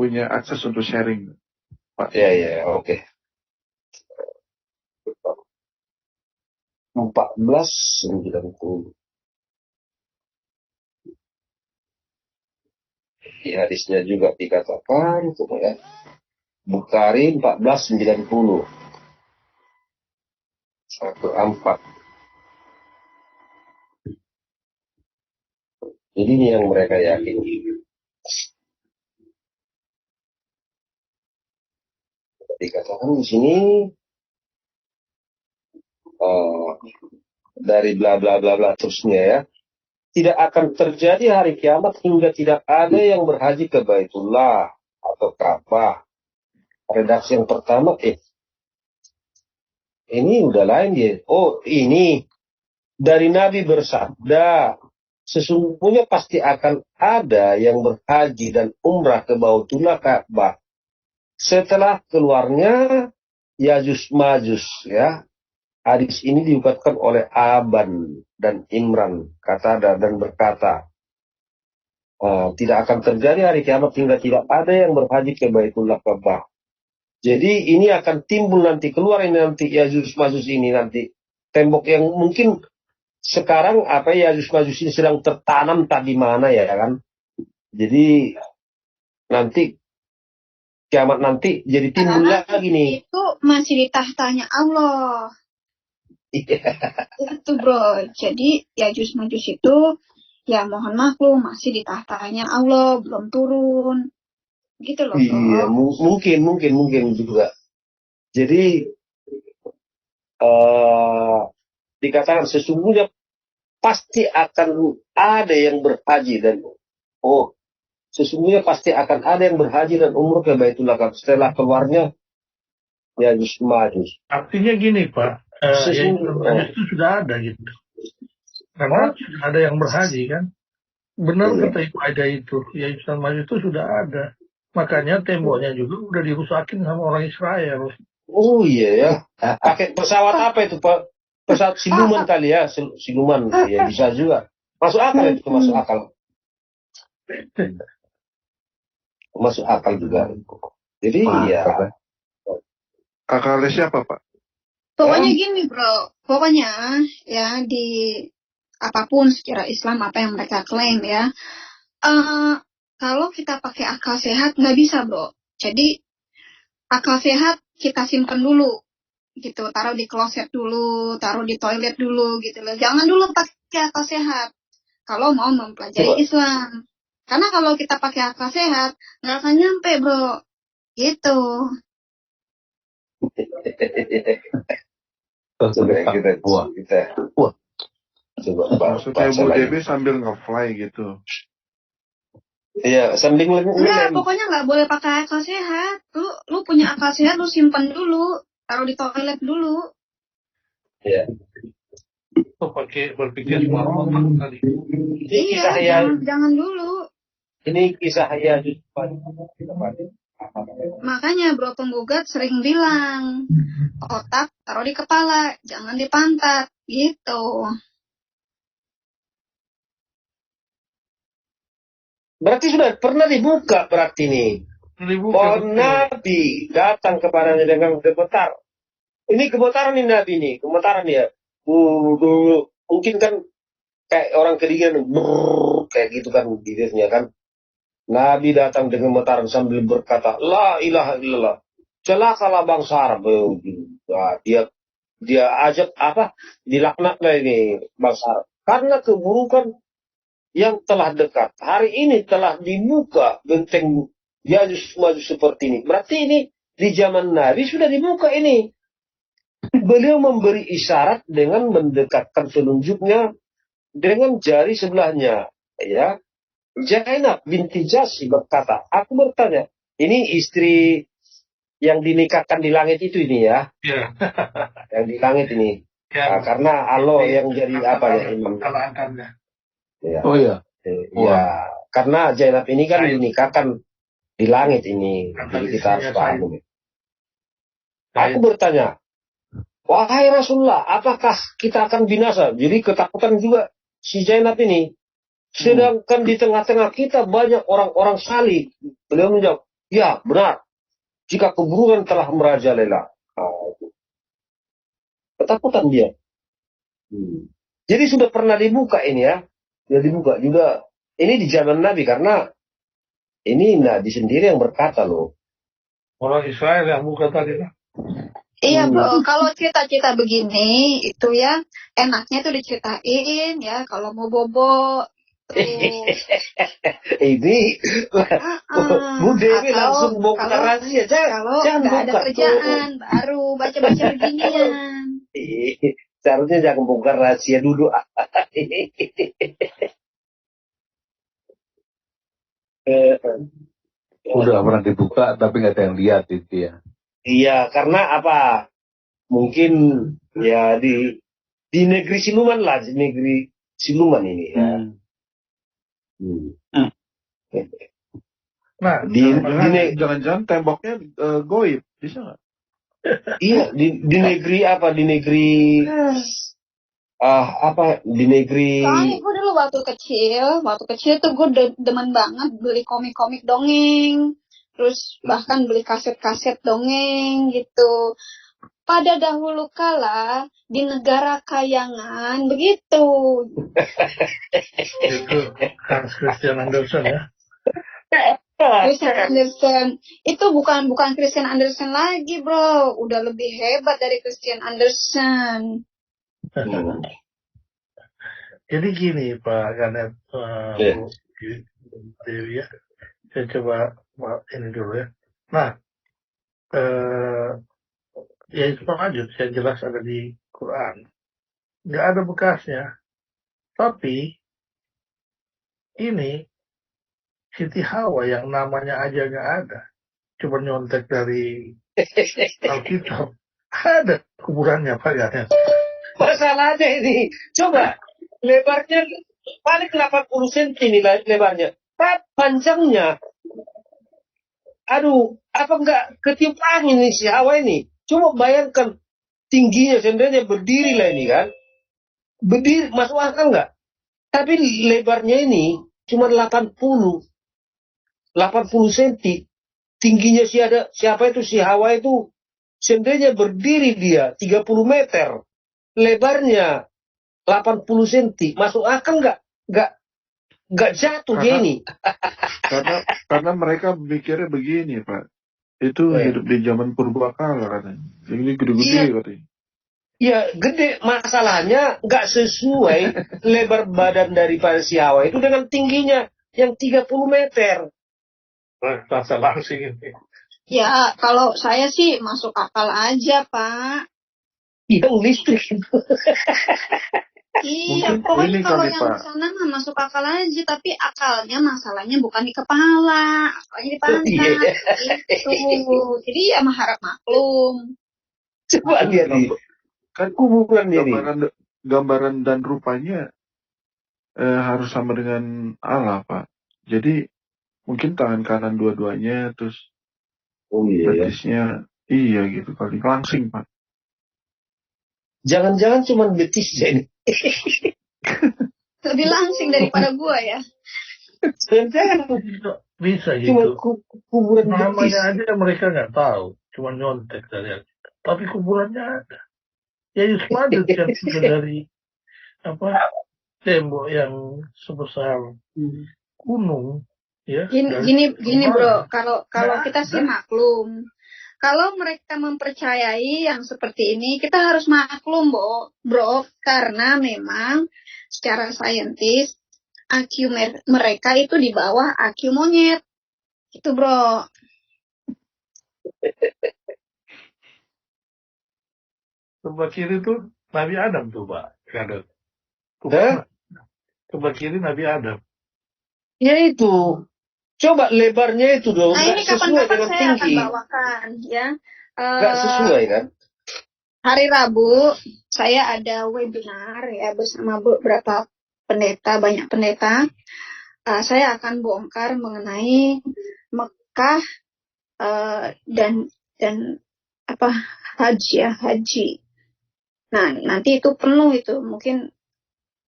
punya akses untuk sharing, Pak. Iya, oke. 1490. Di hadisnya juga dikatakan ya. Bukhari 1490. 14. Jadi ini yang mereka yakini. Dikatakan di sini dari bla bla bla bla terusnya ya. Tidak akan terjadi hari kiamat hingga tidak ada yang berhaji ke Baitullah atau Ka'bah. Redaksi yang pertama, ini udah lain ya. Oh, ini dari Nabi bersabda, sesungguhnya pasti akan ada yang berhaji dan umrah ke Baitullah Ka'bah setelah keluarnya Yajus Majus ya. Hadis ini diungkapkan oleh Aban dan Imran dan berkata, tidak akan terjadi hari kiamat hingga tidak ada yang berhaji ke Baitullah Ka'bah. Jadi ini akan timbul nanti, keluar ini nanti Yajus Majus ini nanti. Tembok yang mungkin sekarang Yajus Majus ini sedang tertanam tak di mana ya kan. Jadi nanti kiamat nanti jadi timbul lagi nih. Itu masih di tahtanya Allah. Itu, bro. Jadi Yajus Majus itu ya mohon maklum masih di tahtanya Allah, belum turun. Gitu loh, Iya, Bro. mungkin juga. Jadi dikatakan sesungguhnya pasti akan ada yang berhaji dan sesungguhnya pasti akan ada yang berhaji dan umroh ke Baitullah setelah keluarnya Ya'juj Ma'juj. Artinya gini Pak, Sesungguhnya itu sudah ada gitu. Karena sudah ada yang berhaji kan. Benar Iya. kata Ibu Aida itu, Ya'juj dan Ma'juj itu sudah ada. Makanya temboknya juga udah dirusakin sama orang Israel. Oh iya ya. Pakai pesawat apa itu Pak? Pesawat siluman kali ya, siluman ya bisa juga. Masuk akal itu, masuk akal. Masuk akal juga. Jadi ya. Akalnya siapa, Pak? Pokoknya gini, Bro. Pokoknya ya di apapun secara Islam apa yang mereka klaim ya. Kalau kita pakai akal sehat nggak bisa, Bro. Jadi akal sehat kita simpan dulu gitu, taruh di kloset dulu, taruh di toilet dulu gitu loh. Jangan dulu pakai akal sehat kalau mau mempelajari Islam. Karena kalau kita pakai akal sehat nggak akan nyampe, Bro. Gitu. Maksudnya Bu Dewi sambil nge-fly gitu. Iya, sambil Enggak, pokoknya nggak boleh pakai akal sehat. Lu punya akal sehat, lu simpan dulu, taruh di toilet dulu. Iya. Pakai berpikir semangat tadi. Iya, jangan dulu. Ini kisah Ya'juj. Makanya Bro Penggugat sering bilang, otak taruh di kepala, jangan di pantat, gitu. Berarti sudah pernah dibuka berarti nih. Nabi datang kepadanya dengan gemetar. Ini gemetaran nih Nabi nih, gemetaran ya. Mungkin kan kayak orang kedinginan, kayak gitu kan bibirnya kan. Nabi datang dengan gemetaran sambil berkata, La ilaha illallah. Celakalah bangsa Arab. Nah, dia ajak dilaknatlah ini bangsa Arab. Karena keburukan yang telah dekat. Hari ini telah dibuka benteng Ya'juj Ma'juj seperti ini. Berarti ini di zaman Nabi sudah dibuka ini. Beliau memberi isyarat dengan mendekatkan telunjuknya dengan jari sebelahnya. Ya, Zainab binti Jahsy berkata, aku bertanya, ini istri yang dinikahkan di langit itu ini ya? Ya. Yang di langit ini. Ya, karena Allah yang jadi apa ya imam. Ya. Oh iya. Ya, karena Zainab ini kan dinikahkan di langit ini. Jadi kita harus paham. Aku bertanya, wahai Rasulullah, apakah kita akan binasa? Jadi ketakutan juga si Zainab ini. Sedangkan di tengah-tengah kita banyak orang-orang salih. Beliau menjawab, ya benar. Jika keburukan telah merajalela. Ketakutan dia. Jadi sudah pernah dibuka ini ya. Sudah dibuka juga. Ini di zaman Nabi karena ini Nabi sendiri yang berkata loh. Orang Israel yang buka tadi lah. Iya Bro, kalau cerita-cerita begini itu ya enaknya tuh diceritain ya kalau mau bobo. Ini Bu Dewi langsung bongkar rahasia. Kalau nggak ada kerjaan baru baca-baca beginian. Seharusnya jangan bongkar rahasia dulu. Udah pernah dibuka tapi nggak ada yang lihat itu ya. Iya, karena apa? Mungkin ya di negeri siluman lah, di negeri siluman ini ya. Nah, jangan-jangan temboknya goib, bisa nggak? Iya, di negeri apa? Di negeri di negeri. Soalnya gue dulu waktu kecil tuh gue demen banget beli komik-komik dongeng, terus bahkan beli kaset-kaset dongeng gitu. Pada dahulu kala di negara kayangan begitu. Itu Hans Christian Andersen ya. Christian Andersen itu bukan Christian Andersen lagi bro, udah lebih hebat dari Christian Andersen. Jadi gini Pak Ganet, Bu Dewi ya, saya coba ini dulu ya. Nah, ya itu lanjut, saya jelas ada di Quran. Nggak ada bekasnya. Tapi ini Siti Hawa yang namanya aja nggak ada. Cuma nyontek dari Alkitab. Ada kuburannya Pak Ganes. Masalahnya ini, coba lebarnya paling 80 cm nih lebarnya. Tapi panjangnya, aduh, apa enggak ketiup angin nih si Hawa ini? Coba bayangkan tingginya sebenarnya berdiri lah ini kan. Berdiri, masuk akal enggak? Tapi lebarnya ini cuma 80 cm. Tingginya siapa itu si Hawa itu sebenarnya berdiri dia 30 meter. Lebarnya 80 cm. Masuk akal enggak? Enggak jatuh dia ini. Karena mereka mikirnya begini, Pak. Itu hidup di zaman purbakala katanya. Ini gede-gede katanya. Ya gede, masalahnya nggak sesuai lebar badan daripada si Hawa itu dengan tingginya yang 30 meter. Rasa langsing ini. Ya, kalau saya sih masuk akal aja, Pak. Yang listrik. Iya, Mungkin pokoknya ini kalau kali, yang Pak. di sana mah masuk akal aja, tapi akalnya masalahnya bukan di kepala, akalnya di pantat. Gitu. Jadi ya mah harap maklum. Coba lihat nih. Kan Kuburan ini. gambaran dan rupanya harus sama dengan Allah, Pak. Jadi mungkin tangan kanan dua-duanya, terus Oh iya ya. betisnya iya gitu kali, langsing, Pak. Jangan-jangan cuma betisnya ini. Lebih langsing daripada gua ya. Jangan Bisa cuma gitu. kuburan betis. Namanya aja mereka nggak tahu. Cuma nyontek dari Alkitab. Tapi kuburannya ada. Ya Yusmadut yang sudah dari tembok yang sebesar gunung. Ya, Gini bro, kalau kita sih maklum. Kalau mereka mempercayai yang seperti ini, kita harus maklum, bro, karena memang secara saintis IQ mereka itu di bawah IQ monyet. Itu, bro. Sebelah kiri tuh Nabi Adam tuh, Pak. Gadet. Sebelah kiri Nabi Adam. Ya itu. Coba lebarnya itu dong. Nah, ini kapan-kapan saya akan bawakan, ya. Nggak sesuai kan? Hari Rabu saya ada webinar ya bersama beberapa pendeta, banyak pendeta. Saya akan bongkar mengenai Mekah dan haji. Nah, nanti itu penuh itu mungkin.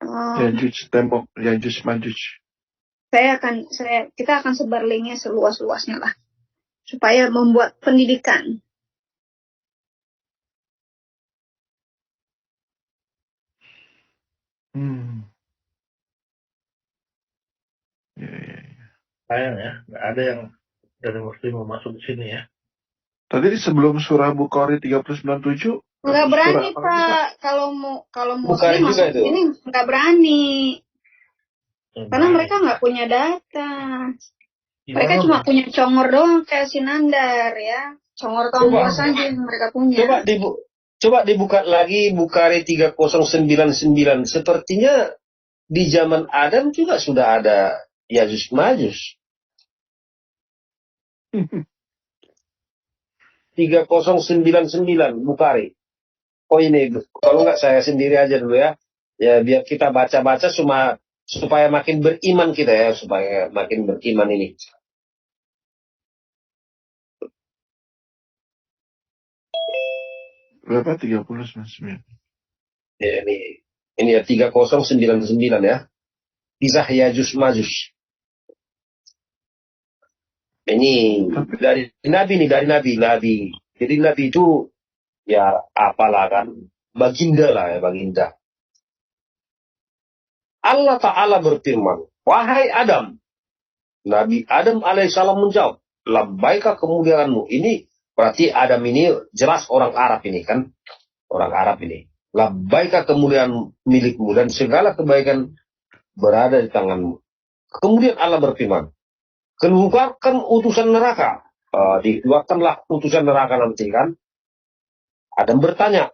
Yajuj Majuj. Kita akan sebar linknya seluas-luasnya lah supaya membuat pendidikan. Sayang ya, nggak ada yang dari Muslim mau masuk di sini ya. Tadi sebelum surah Bukhari 397 nggak berani Pak, kalau Muslim masuk di sini nggak berani. Karena mereka nggak punya data. Mereka cuma punya congor doang kayak Sinandar ya. Congor kampus saja yang mereka punya. Coba dibuka lagi Bukhari 3099. Sepertinya di zaman Adam juga sudah ada Yajuj Majuj. 3099 Bukhari. Oh ini, kalau nggak saya sendiri aja dulu ya. Ya biar kita baca-baca supaya makin beriman kita ya, supaya makin beriman ini. Berapa? 3099. Ya, ini ya 3099 ya. Kisah Yajuj Majuj. Ini dari Nabi. Jadi Nabi itu ya apalah kan, baginda lah ya, baginda. Allah Ta'ala berfirman, wahai Adam. Nabi Adam alaihissalam menjawab, labbaika kemuliaanmu. Ini berarti Adam ini jelas orang Arab ini kan. Orang Arab ini. Labbaika kemuliaan milikmu dan segala kebaikan berada di tanganmu. Kemudian Allah berfirman, keluarkan utusan neraka. Dikeluarkanlah utusan neraka nanti kan. Adam bertanya,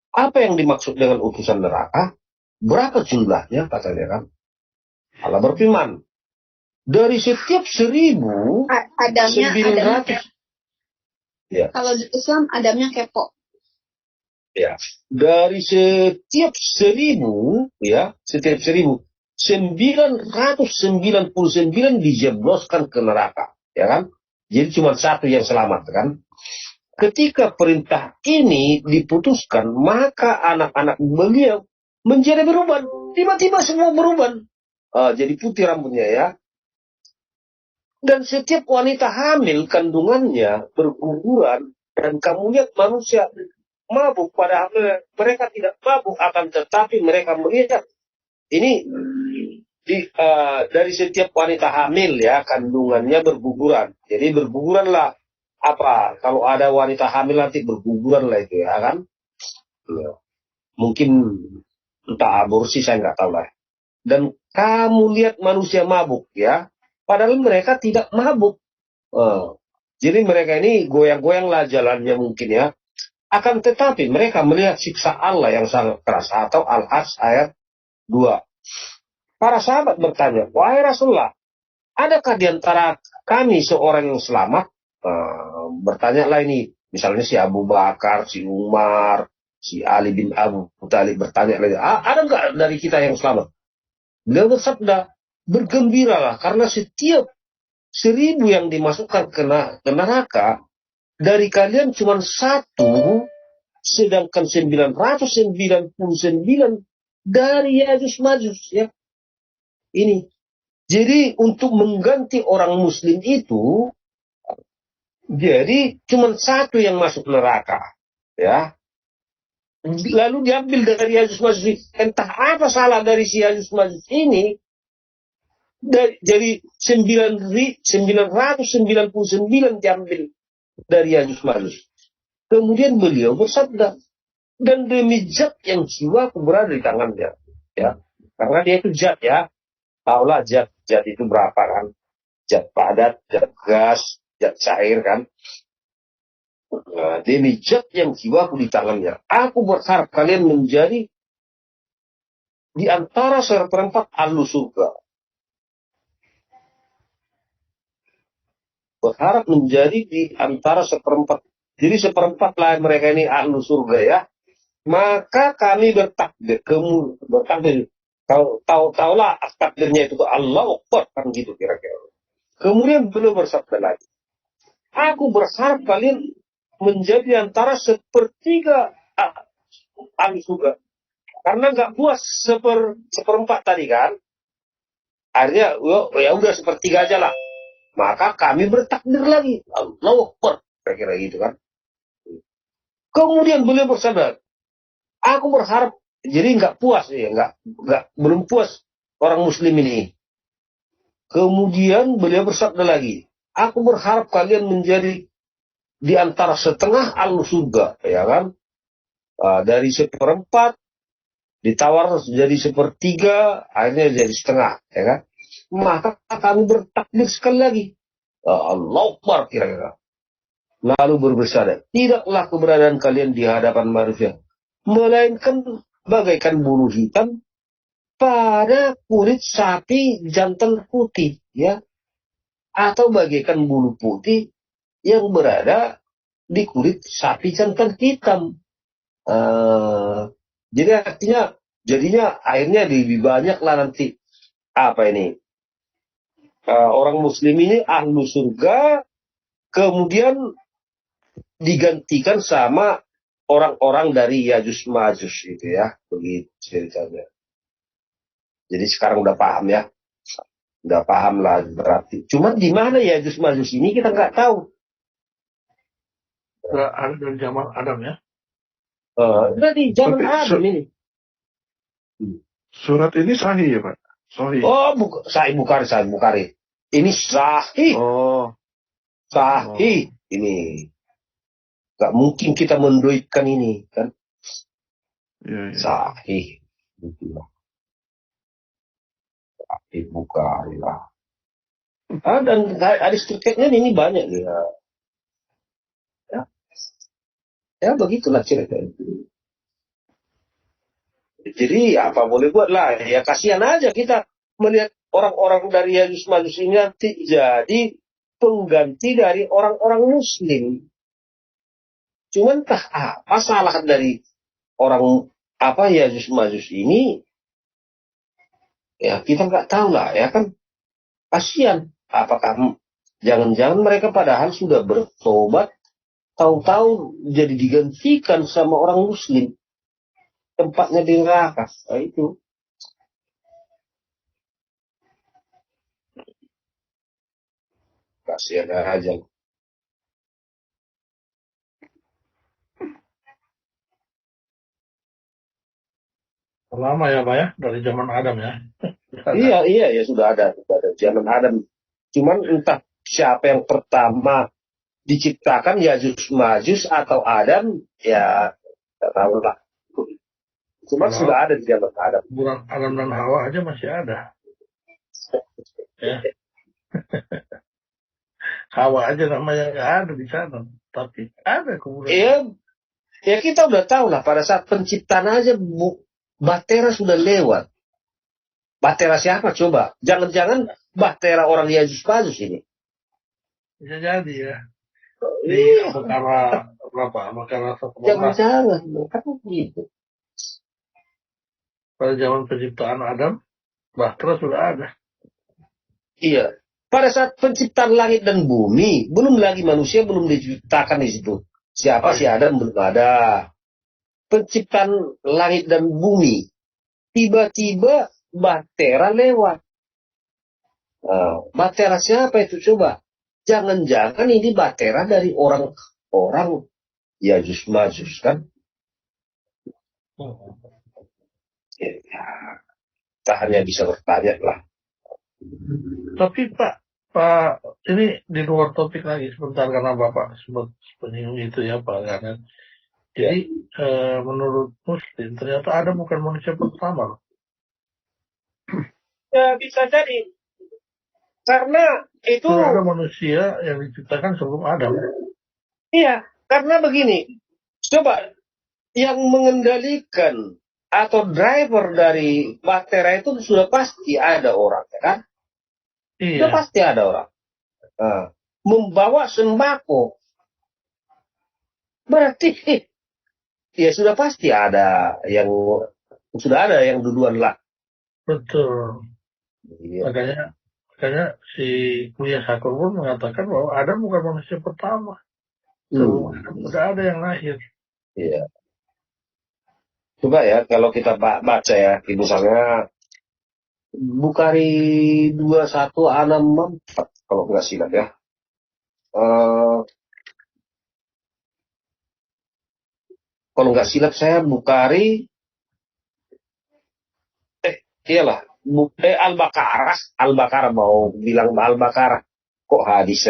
apa yang dimaksud dengan utusan neraka? Berapa jumlahnya, katanya kan. Allah berfirman, dari setiap 1.000, Adamnya 900. Ya. kalau di Islam Adamnya kepo. Ya, dari setiap 1.000, ya, setiap 1.000, 999 dijebloskan ke neraka, ya kan? Jadi cuma satu yang selamat, kan? Ketika perintah ini diputuskan, maka anak-anak beliau menjadi beruban. Tiba-tiba semua beruban. Jadi putih rambutnya, ya. Dan setiap wanita hamil kandungannya berguguran, dan kamu lihat manusia mabuk, padahal mereka tidak mabuk, akan tetapi mereka melihat ini dari setiap wanita hamil, ya, kandungannya berguguran. Jadi berguguranlah apa? Kalau ada wanita hamil nanti berguguran lah itu, ya kan? Ya. Mungkin entah aborsi, saya nggak tahu lah. Dan kamu lihat manusia mabuk, ya, padahal mereka tidak mabuk. Jadi mereka ini goyang-goyang lah jalannya mungkin, ya. Akan tetapi mereka melihat siksa Allah yang sangat keras. Atau Al-Hajj ayat 2. Para sahabat bertanya, wahai Rasulullah, adakah di antara kami seorang yang selamat? Bertanyalah ini, misalnya si Abu Bakar, si Umar, si Ali bin Abu Thalib bertanya lagi, ada nggak dari kita yang selamat? Beliau bersabda, bergembiralah karena setiap 1.000 yang dimasukkan ke neraka, dari kalian cuma satu, sedangkan 999 dari Yajus Majus, ya. Ini. Jadi untuk mengganti orang muslim itu, jadi cuma satu yang masuk neraka, ya. Lalu diambil dari Yajus Majus. Entah apa salah dari si Yajus Majus ini, jadi 999 diambil dari Yajus Majus. Kemudian beliau bersabda, dan demi zat yang jiwaku berada di tangannya, ya, karena dia itu zat, ya, tahulah zat itu berapa kan, zat padat, zat gas, zat cair kan. Demi zat yang jiwaku di tangannya, aku berharap kalian menjadi di antara seperempat ahlu surga. Berharap menjadi di antara seperempat. Jadi seperempat lah mereka ini ahlu surga, ya. Maka kami bertakbir, tahulah takbirnya itu Allah Akbar, kan gitu kira-kira. Kemudian beliau bersabda lagi, aku berharap kalian menjadi antara sepertiga ahli surga, karena nggak puas seperempat tadi kan, akhirnya ya udah sepertiga aja lah. Maka kami bertakbir lagi, Allah Akbar, kira-kira gitu kan. Kemudian beliau bersabda, aku berharap, jadi nggak puas, ya, belum puas orang muslim ini. Kemudian beliau bersabda lagi, aku berharap kalian menjadi di antara setengah ahlu surga, ya kan? Dari seperempat ditawar jadi sepertiga, akhirnya jadi setengah, ya kan? Maka kami bertakbir sekali lagi, Allah Akbar, kira-kira. Lalu berbesar, tidaklah keberadaan kalian di hadapan manusia melainkan bagaikan bulu hitam pada kulit sapi jantan putih, ya, atau bagaikan bulu putih yang berada di kulit sapi jantan hitam. Jadi artinya, jadinya akhirnya lebih banyak lah nanti apa ini, orang muslim ini ahlu surga, kemudian digantikan sama orang-orang dari Yajus Majus itu, ya, begitu ceritanya. Jadi sekarang udah paham, ya, udah paham lah berarti. Cuma di mana Yajus Majus ini kita nggak tahu. Ada dari zaman Adam, ya. Dari zaman Adam ini. Surat ini sahih ya Pak? Sahih. Oh, Sahih Bukhari. Ini sahih. Sahih. Ini. Gak mungkin kita menduitkan ini, kan? Ya. Sahih. Sahih Bukhari lah. Dan hadis terkaitnya ini banyak nih. Ya begitulah ceritanya. Jadi apa boleh buat lah, ya kasihan aja kita melihat orang-orang dari Yesus Majus ini nanti jadi pengganti dari orang-orang Muslim. Cuman apa salah dari orang Yesus Majus ini? Ya kita nggak tahu lah, ya kan kasihan. Apakah jangan-jangan mereka padahal sudah bertobat, tahu-tahu jadi digantikan sama orang Muslim, tempatnya di neraka. Nah, itu kasihan aja. Lama ya Pak ya, dari zaman Adam ya. Iya ya sudah ada zaman Adam. Cuman entah siapa yang pertama diciptakan, Yesus Majus atau Adam, ya tidak tahu lah. Cuma sudah ada di zaman Adam. Bukan Adam dan Hawa aja masih ada. Ya. Hawa aja namanya nggak ada di sana, tapi ada kemudian. Ya kita udah tahu lah pada saat penciptaan aja Bahtera sudah lewat. Bahtera siapa coba? Jangan-jangan Bahtera orang Yesus Majus ini. Bisa jadi ya. Di Bakara berapa? Bakara 1. Jangan-jangan, kan gitu. Pada zaman penciptaan Adam, Bahtera sudah ada. Iya. Pada saat penciptaan langit dan bumi, belum lagi manusia belum diciptakan di situ. Siapa si Adam belum ada. Penciptaan langit dan bumi, tiba-tiba Bahtera lewat. Bahtera siapa itu coba? Jangan-jangan ini Bahtera dari orang-orang Yesus Majus kan? Ya, kita hanya bisa bertanya lah. Tapi Pak, ini di luar topik lagi sebentar karena Bapak sempat menyinggung itu ya Pak Ganet. Jadi menurut Muslim ternyata Adam bukan manusia pertama. Ya bisa jadi. Karena itu ada manusia yang diciptakan sebelum Adam. Iya, karena begini. Coba yang mengendalikan atau driver dari Bahtera itu sudah pasti ada orang, ya kan? Iya. Sudah pasti ada orang. Membawa sembako. Berarti ya sudah pasti ada yang duluan lah. Betul. Iya. Makanya si Buya Sakur pun mengatakan bahwa Adam bukan manusia pertama. Sebelum Adam sudah ada yang lahir. Iya. Coba ya kalau kita baca ya, misalnya Bukhari 21:64 kalau nggak silap ya. Kalau nggak silap saya Bukhari iyalah Al-Baqarah mau bilang Al-Baqarah kok hadis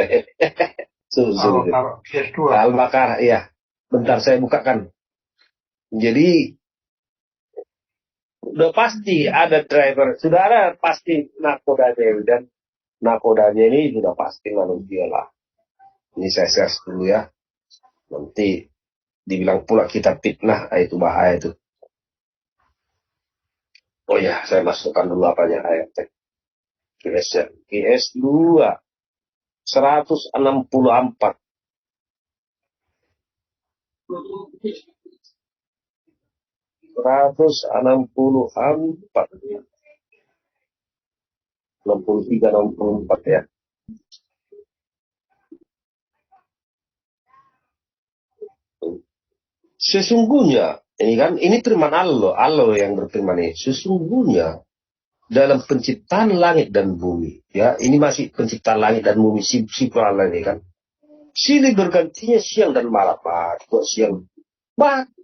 Al-Baqarah iya. Bentar saya bukakan. Jadi udah pasti ada driver, sudah ada pasti nakodanya, dan nakodanya ini sudah pasti manusia lah. Ini saya search dulu ya. Nanti dibilang pula kita fitnah, itu bahaya itu. Oh ya, saya masukkan dulu apanya ayat. QS 2 164. Ratus 63 64 ya. Sesungguhnya ini firman Allah yang berfirman ini. Sesungguhnya dalam penciptaan langit dan bumi, ya ini masih penciptaan langit dan bumi si Allah ini kan. Silih bergantinya siang dan malam, buat siang.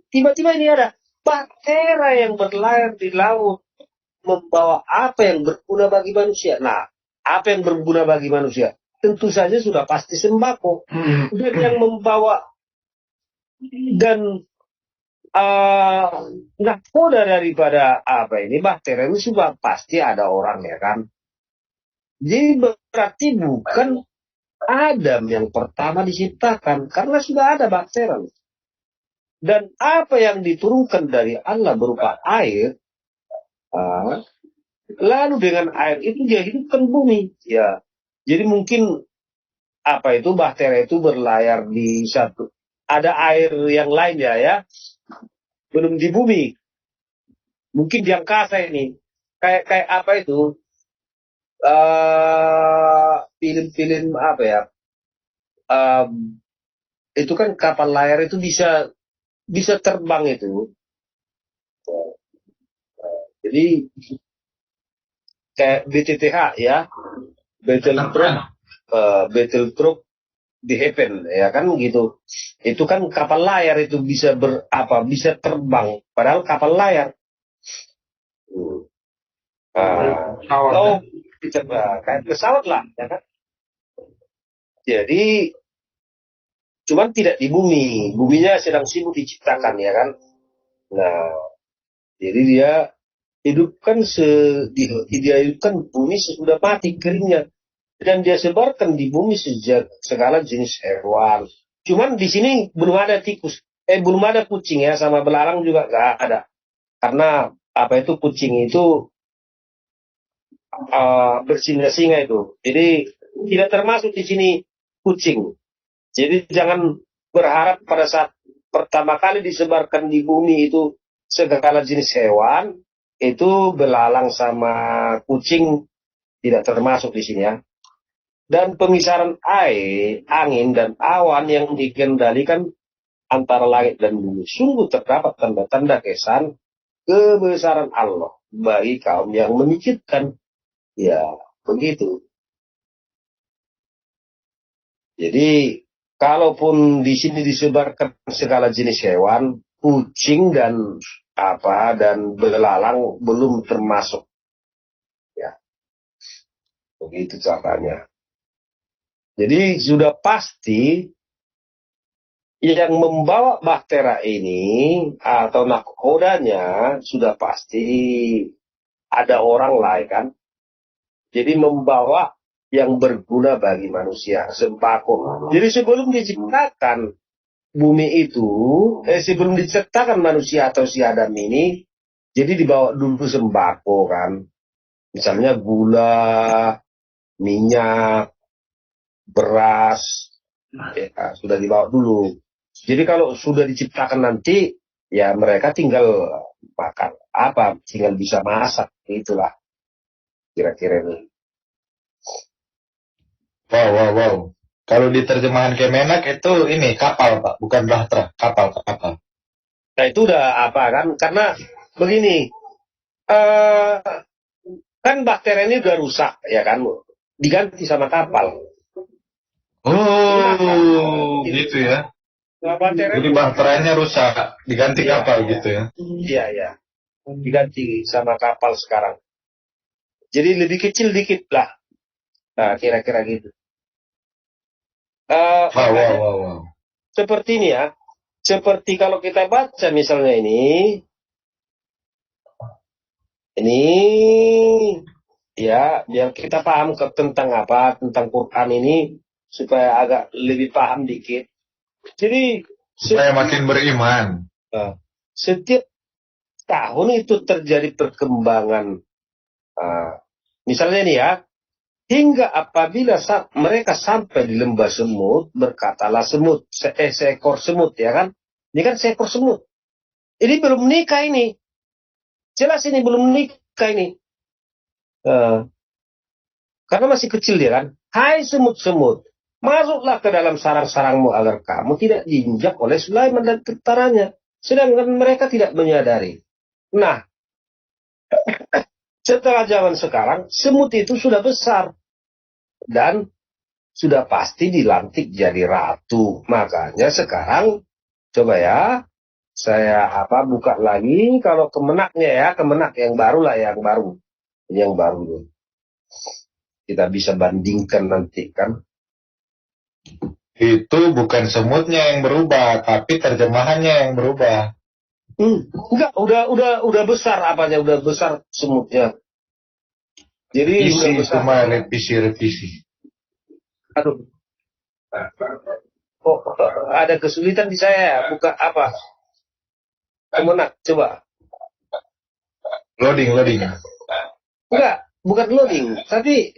Tiba-tiba ini ada Bahtera yang berlayar di laut membawa apa yang berguna bagi manusia. Nah, apa yang berguna bagi manusia? Tentu saja sudah pasti sembako. Dan yang membawa dan nakoda daripada Bahtera ini sudah pasti ada orang ya kan. Jadi berarti bukan Adam yang pertama diciptakan, karena sudah ada bakteri. Dan apa yang diturunkan dari Allah berupa air, lalu dengan air itu dia hidupkan bumi. Ya, jadi mungkin apa itu bakteri itu berlayar di satu, ada air yang lain ya, belum di bumi, mungkin di angkasa ini. Kayak apa itu? Film-film apa ya? Itu kan kapal layar itu bisa terbang itu. Jadi kayak BTTH ya, Battlefield di Heaven ya kan gitu. Itu kan kapal layar itu bisa terbang, padahal kapal layar. Kayak pesawat lah ya kan. Jadi cuman tidak di bumi, buminya sedang sibuk diciptakan ya kan. Nah, jadi dia hidupkan bumi sesudah mati keringnya, dan dia sebarkan di bumi segala jenis hewan. Cuman di sini belum ada tikus, belum ada kucing ya, sama belalang juga nggak ada, karena apa itu kucing itu bersinga-singa itu, jadi tidak termasuk di sini kucing. Jadi jangan berharap pada saat pertama kali disebarkan di bumi itu segala jenis hewan, itu belalang sama kucing tidak termasuk di sini ya. Dan pemisaran air, angin, dan awan yang dikendalikan antara langit dan bumi. Sungguh terdapat tanda-tanda kesan kebesaran Allah bagi kaum yang memikirkan. Ya, begitu. Jadi kalaupun di sini disebarkan segala jenis hewan, kucing dan belalang belum termasuk. Ya, begitu caranya. Jadi sudah pasti yang membawa baktera ini atau nakodanya sudah pasti ada orang lain kan. Jadi membawa yang berguna bagi manusia, sembako. Jadi sebelum diciptakan bumi itu, sebelum diciptakan manusia atau si Adam ini, jadi dibawa dulu sembako kan. Misalnya gula, minyak, beras, ya, sudah dibawa dulu. Jadi kalau sudah diciptakan nanti, ya mereka tinggal makan apa, tinggal bisa masak, itulah kira-kira ini. Wow. Kalau di terjemahan Kemenak itu ini kapal Pak, bukan bahtera, kapal. Nah itu udah apa kan? Karena begini, kan bakteri ini udah rusak ya kan, diganti sama kapal. Oh, gitu ya. Nah, Jadi bahteranya rusak, diganti kapal gitu ya. Iya. Diganti sama kapal sekarang. Jadi lebih kecil dikit lah. Nah, kira-kira gitu. Wow. Seperti ini ya. Seperti kalau kita baca misalnya ini ya, biar kita paham tentang Quran ini supaya agak lebih paham dikit. Jadi supaya makin beriman. Setiap tahun itu terjadi perkembangan. Misalnya nih ya, hingga apabila mereka sampai di lembah semut, berkatalah seekor semut ya kan. Ini kan seekor semut. Ini belum nikah ini. Jelas ini belum nikah ini. Karena masih kecil dia kan. Hai semut-semut, masuklah ke dalam sarang-sarangmu agar kamu tidak diinjak oleh Sulaiman dan tentaranya. Sedangkan mereka tidak menyadari. Nah, setelah zaman sekarang, semut itu sudah besar. Dan sudah pasti dilantik jadi ratu. Makanya sekarang, coba ya, saya buka lagi. Kalau kemenaknya ya, kemenak yang baru lah, yang baru. Ini yang baru. Kita bisa bandingkan nanti kan. Itu bukan semutnya yang berubah, tapi terjemahannya yang berubah. Enggak, udah besar apanya, udah besar semutnya. Jadi Isi udah besar. cuma revisi. Aduh. Oh, ada kesulitan di saya. Buka apa? Kemenak, coba. Loading. Enggak, bukan loading, tapi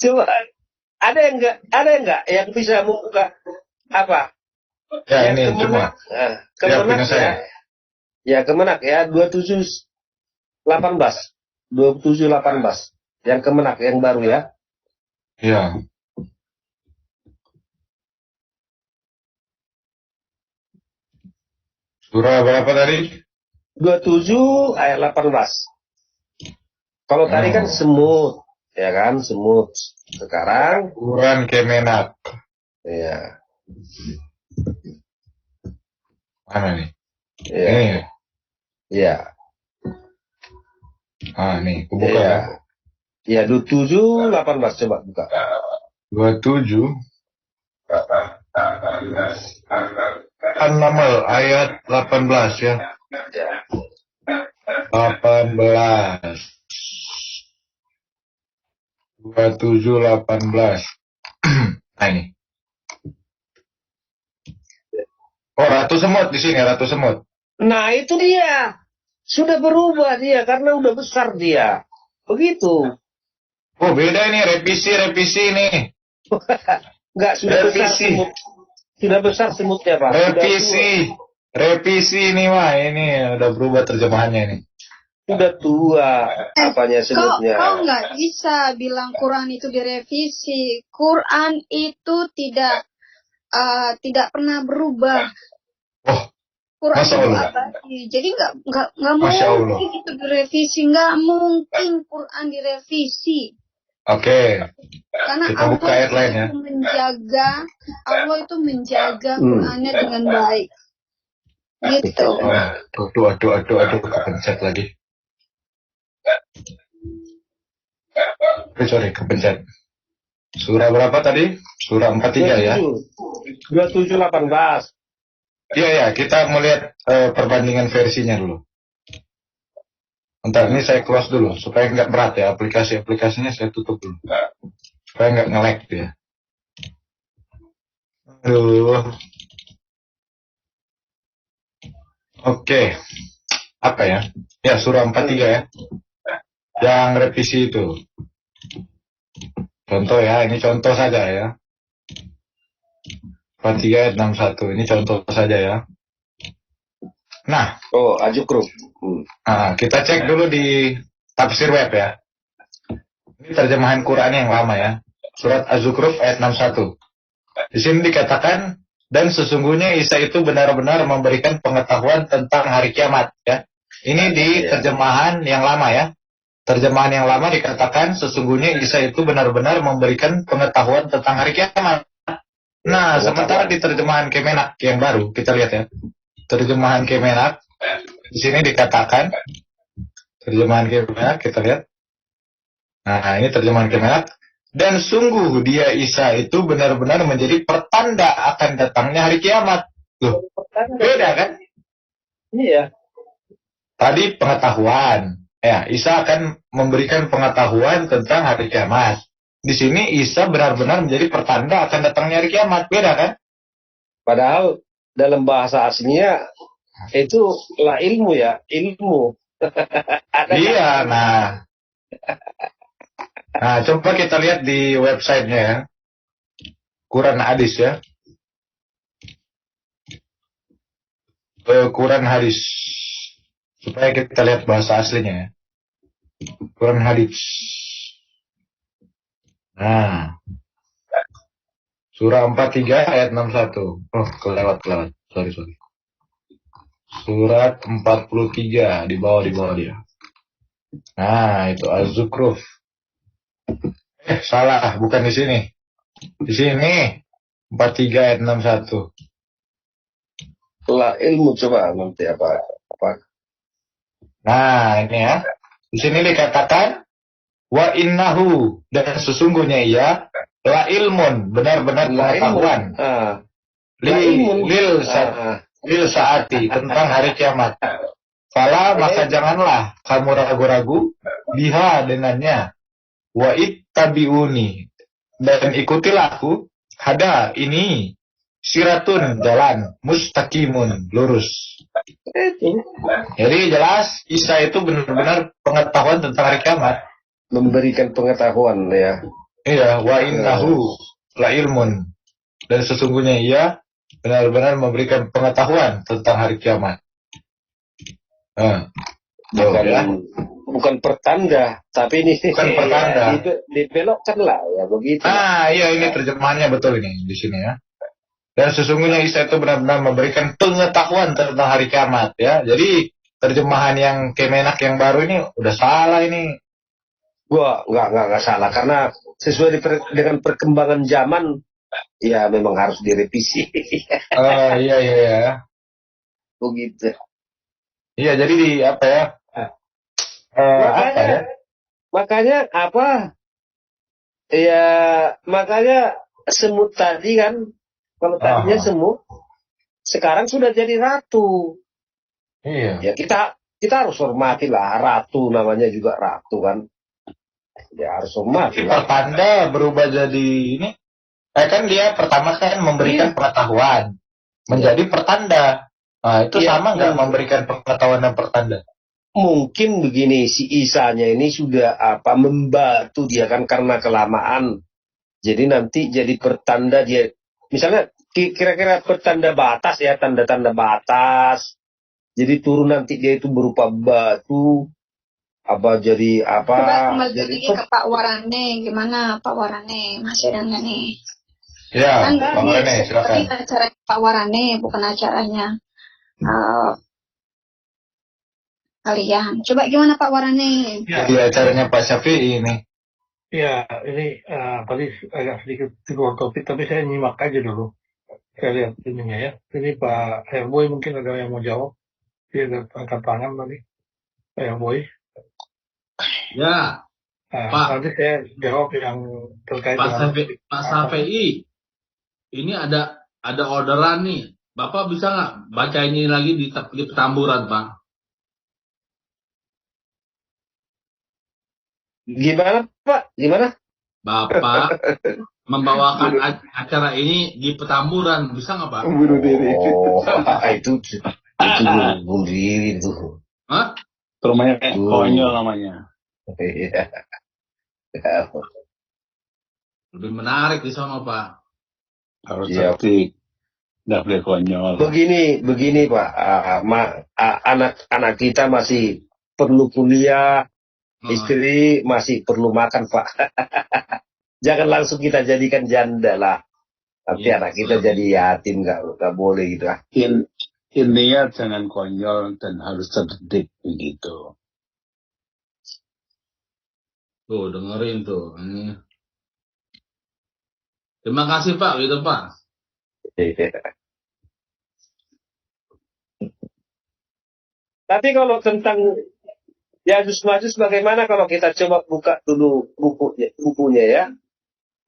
coba ada yang enggak yang bisa membuka apa? Ya Yang ini Kemenak. cuma. Nah, Ya Kemenak punya saya. Ya, Kemenak ya 2718. Yang Kemenak yang baru ya. Ya. Surah berapa tadi? 27 ayat 18. Kalau tadi kan semut, ya kan, semut. Sekarang Quran Kemenak. ya. Mana nih? Ya. Ini. Ya. Nih, aku buka ya. Ya, 2718 coba buka. 27 An-Naml ayat 18 ya. Ya. 18 27:18. Nah ini. Oh, Ratu Semut di sini, Ratu Semut. Nah, itu dia. Sudah berubah dia karena udah besar dia. Begitu. Oh, beda ini, revisi nih. Enggak, sudah besar Revisi. semut. Sudah besar semutnya, Pak. Revisi ini mah, ini udah berubah terjemahannya ini. Sudah tua apanya semutnya. Kau nggak bisa bilang Quran itu direvisi. Quran itu tidak pernah berubah. Oh, Quran Masya itu Allah. abadi. Jadi nggak Masya Allah. mungkin itu direvisi. Nggak mungkin Quran direvisi. Oke. Karena Kita buka ayat lain ya. Allah itu menjaga Qurannya dengan baik. Gitu. Aduh, kepencet lagi. Sorry, kepencet. Surah berapa tadi? Surah 43 ya? 2718. Iya, kita mau lihat perbandingan versinya dulu. Bentar, ini saya close dulu, supaya nggak berat ya, aplikasinya saya tutup dulu. Supaya nggak nge-lag dia. Aduh. Oke. Apa ya? Ya, surah 43 ya. Yang revisi itu. Contoh ya, ini contoh saja ya. 43 ayat 61, ini contoh saja ya. Nah, Ajukruf. Kita cek dulu di tafsir web ya. Ini terjemahan Quran yang lama ya. Surat Az-Zukhruf ayat 61. Di sini dikatakan, dan sesungguhnya Isa itu benar-benar memberikan pengetahuan tentang hari kiamat ya. Ini di terjemahan yang lama ya. Terjemahan yang lama dikatakan sesungguhnya Isa itu benar-benar memberikan pengetahuan tentang hari kiamat. Nah, sementara di terjemahan Kemenak yang baru, kita lihat ya. Terjemahan Kemenak, di sini dikatakan, terjemahan Kemenak, kita lihat. Nah, ini terjemahan Kemenak. Dan sungguh dia Isa itu benar-benar menjadi pertanda akan datangnya hari kiamat. Loh, beda kan? Iya. Tadi pengetahuan. Ya, Isa akan memberikan pengetahuan tentang hari kiamat. Di sini Isa benar-benar menjadi pertanda akan datangnya hari kiamat. Beda kan? Padahal dalam bahasa aslinya itu lah ilmu ya, ilmu. Iya, nah. Nah, coba kita lihat di websitenya ya. Quran Hadis ya. Quran Hadis. Supaya kita lihat bahasa aslinya ya. Quran Hadis. Nah. Surah 43 ayat 61. Oh, kelewat. Sorry. Surat 43 di bawah dia. Nah, itu Az-Zukhruf. Salah, bukan di sini. Di sini 43 ayat 61. Lah ilmu coba nanti apa? Nah, ini ya. Di sini dikatakan wa innahu, dan sesungguhnya ia la ilmun, benar-benar pengetahuan. Lil saati tentang hari kiamat. Fala maka janganlah kamu ragu-ragu biha dengannya. Wa ittabi'uni dan ikutilah aku. Hada ini siratun jalan mustaqimun lurus. Jadi jelas Isa itu benar-benar pengetahuan tentang hari kiamat. Memberikan pengetahuan ya. Iya, wa innahu la ilmun. Dan sesungguhnya ia benar-benar memberikan pengetahuan tentang hari kiamat. Bukan pertanda, tapi ini Bukan pertanda. Dibelokkan lah ya begitu. Iya ini terjemahannya betul ini di sini ya. Dan sesungguhnya Isa itu benar-benar memberikan pengetahuan tentang hari kiamat ya. Jadi terjemahan yang Kemenak yang baru ini udah salah ini. Gua nggak salah karena sesuai dengan perkembangan zaman ya memang harus direvisi. Iya. Begitu. Iya jadi di apa ya? Makanya apa? Ya makanya semut tadi kan, kalau tadinya semut, sekarang sudah jadi ratu. Iya. Ya kita harus hormati lah, ratu namanya juga ratu kan. Ya harus hormati lah. Pertanda berubah jadi ini. Kan dia pertama kan memberikan pengetahuan menjadi pertanda. Nah itu sama nggak memberikan pengetahuan dan pertanda? Mungkin begini, si Isanya ini sudah membatu dia kan karena kelamaan. Jadi nanti jadi pertanda dia. Misalnya kira-kira pertanda batas ya, tanda-tanda batas. Jadi turun nanti dia itu berupa batu. Jadi apa? Coba kembali lagi ke Pak Warane, gimana Pak Warane? Masih ada nggak nih? Ya, Pak Warane, silakan. Ini acara Pak Warane, bukan acaranya kalian. Coba gimana Pak Warane? Jadi acaranya Pak Syafi'i ini. Ya, ini tadi agak sedikit di luar topik, tapi saya nyimak aja dulu. Saya lihat ininya ya. Ini Pak Herboy mungkin ada yang mau jawab. Dia angkat tangan tadi. Pak Herboy. Ya, Pak. Nanti saya jawab yang terkait dengan Pak Syafi'i. Ini ada orderan nih. Bapak bisa nggak baca ini lagi di Petamburan, Pak? Gimana Pak? Gimana? Bapak membawakan acara ini di Petamburan, bisa nggak Pak? Bunuh diri. Itu bunuh diri itu. Hah? Rumahnya konyol namanya. Iya. Lebih menarik di sana Pak. Harus cantik. Nggak boleh konyol. Begini Pak, anak-anak kita masih perlu kuliah, istri masih perlu makan Pak. Jangan langsung kita jadikan janda lah. Tapi anak kita jadi yatim, nggak boleh gitu. Intinya jangan konyol dan harus cerdik begitu. Tuh dengerin tuh. Ini. Terima kasih Pak, gitu Pak. Tapi kalau tentang Yajuj Majuj bagaimana kalau kita coba buka dulu bukunya ya?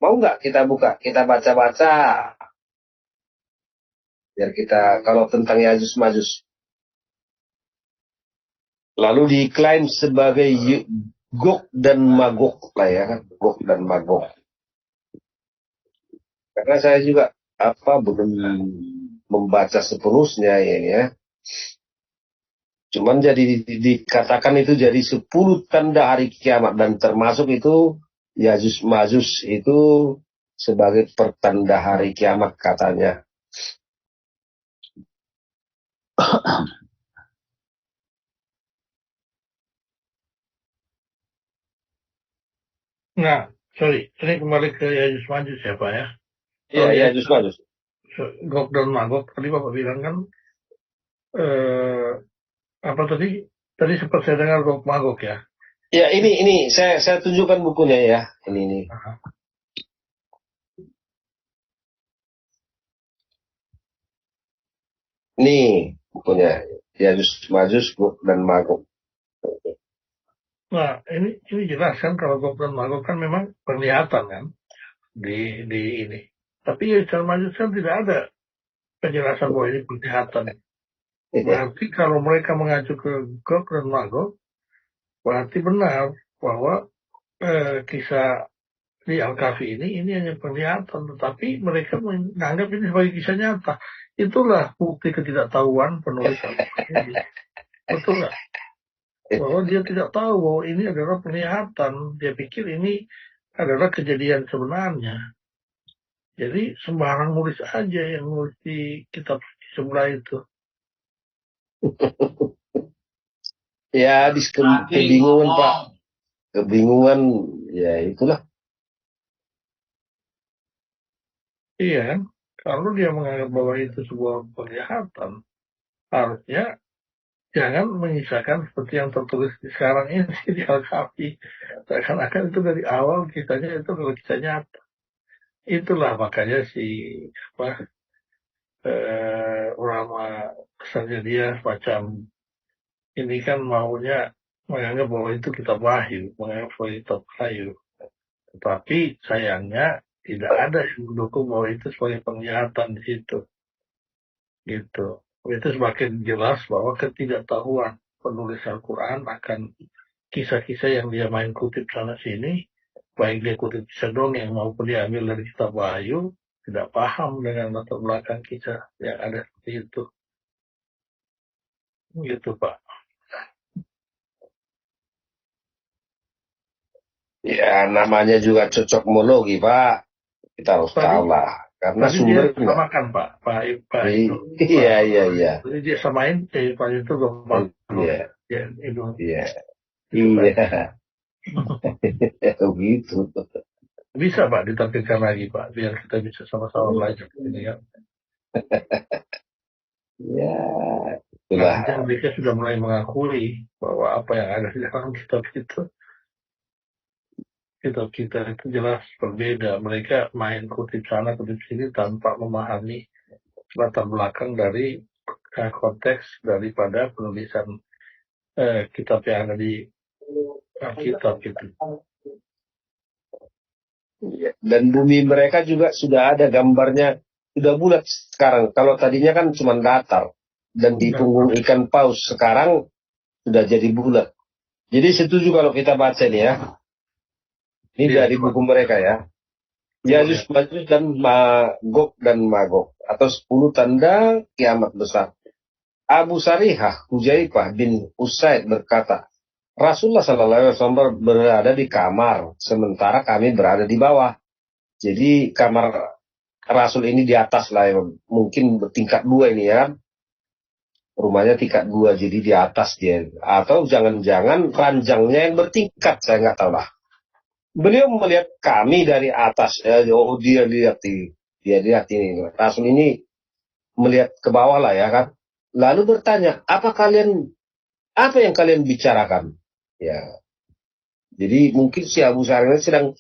Mau nggak kita buka, kita baca-baca? Biar kita kalau tentang Yajuj Majuj. Lalu diklaim sebagai Gog dan Magog lah ya kan, Gog dan Magog. Karena saya juga belum membaca sepenuhnya ini ya. Cuman jadi dikatakan itu jadi 10 tanda hari kiamat dan termasuk itu Yajuj Majuj itu sebagai pertanda hari kiamat katanya. Nah, sorry, ini kembali ke Yajuj Majuj ya Pak ya? Iya, Yajuj Majuj. Gog dan Magog, tadi Bapak bilang kan, apa tadi? Tadi sempat saya dengar Gog Magog ya? Ya, ini saya tunjukkan bukunya ya. Ini. Nih bukunya, Yajuj Majuj, Gog dan Magog. Nah, ini jelas kan kalau Gog dan Magog kan memang penglihatan kan di ini. Tapi Yajuj Majuj kan tidak ada penjelasan bahwa ini penglihatan. Berarti kalau mereka mengacu ke Gog dan Magog, berarti benar bahwa kisah di Al-Kahfi ini hanya penglihatan, tetapi mereka menganggap ini sebagai kisah nyata. Itulah bukti ketidaktahuan penulis Al-Quran ini. Betul nggak? Bahwa dia tidak tahu bahwa ini adalah penglihatan. Dia pikir ini adalah kejadian sebenarnya. Jadi sembarang nulis aja yang nulis di kitab sebelah itu. Ya, kebingungan Pak. Kebingungan, ya itulah. Iya kan? Kalau dia menganggap bahwa itu sebuah penglihatan, harusnya jangan mengisahkan seperti yang tertulis di sekarang ini di Al-Kahfi. Seakan-akan itu dari awal kisahnya itu kalau kisah nyata. Itulah makanya si ulama kesannya dia macam ini kan maunya menganggap bahwa itu kitab wahyu, menganggap bahwa itu kitab wahyu. Tetapi sayangnya tidak ada yang mendukung bahwa itu sebagai penglihatan di situ. Gitu. Itu semakin jelas bahwa ketidaktahuan penulis Al-Quran akan kisah-kisah yang dia main kutip sana sini, baik dia kutip kisah dongeng maupun dia ambil dari kitab wahyu, tidak paham dengan latar belakang kisah yang ada seperti itu. Gitu Pak. Ya, namanya juga cocokmologi, Pak. Kita harus tahu lah. Karena Tadi sumber dia samakan Pak itu. Iya. Jadi dia samain Pak itu gampang. Iya. Itu. Iya. Iya. Begitu. Bisa Pak ditampilkan lagi Pak, biar kita bisa sama-sama belajar ini ya. Ya, itulah. Artinya mereka sudah mulai mengakui bahwa apa yang ada di dalam kitab kita itu jelas berbeda. Mereka main kutip sana kutip sini tanpa memahami latar belakang dari konteks daripada penulisan kitab yang ada di Alkitab itu. Dan bumi mereka juga sudah ada gambarnya, sudah bulat sekarang. Kalau tadinya kan cuma datar dan di punggung ikan paus, sekarang sudah jadi bulat. Jadi setuju kalau kita baca ini ya. Ini dari buku mereka ya. Ya'juj Ma'juj dan Magog atau 10 tanda kiamat besar. Abu Sarihah Hujaifah bin Usaid berkata, Rasulullah SAW berada di kamar, sementara kami berada di bawah. Jadi kamar Rasul ini di atas lah, mungkin tingkat 2 ini ya. Rumahnya tingkat 2, jadi di atas dia. Atau jangan-jangan ranjangnya yang bertingkat, saya nggak tahu lah. Beliau melihat kami dari atas. Dia lihat ini. Rasul ini melihat ke bawah lah ya kan. Lalu bertanya, apa yang kalian bicarakan? Ya. Jadi mungkin si Abu Sarihah sedang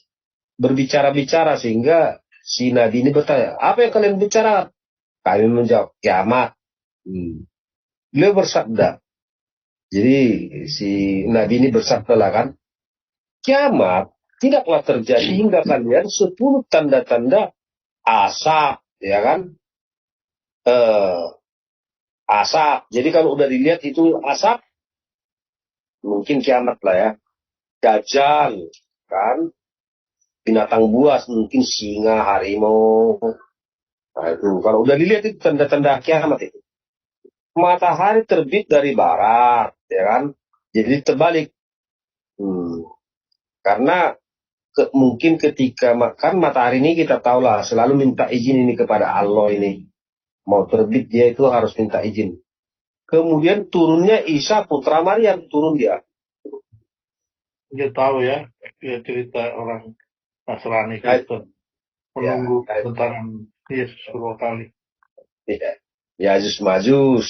berbicara-bicara sehingga si Nabi ini bertanya, apa yang kalian bicara? Kami menjawab, kiamat. Beliau bersabda. Jadi si Nabi ini bersabda lah kan, kiamat tidaklah terjadi hingga kalian 10 tanda-tanda asap, ya kan? Asap. Jadi kalau udah dilihat itu asap, mungkin kiamat lah ya. Dajjal, kan? Binatang buas, mungkin singa, harimau. Nah itu, kalau udah dilihat itu tanda-tanda kiamat itu. Matahari terbit dari barat, ya kan? Jadi terbalik. Karena mungkin ketika makan matahari ini kita tahulah selalu minta izin ini kepada Allah ini. Mau terbit dia itu harus minta izin. Kemudian turunnya Isa putra Maryam, turun dia. Dia tahu ya, dia cerita orang Nasrani Kristen menunggu kedatangan Yesus 10 kali. Iya. Ya'juj Ma'juj.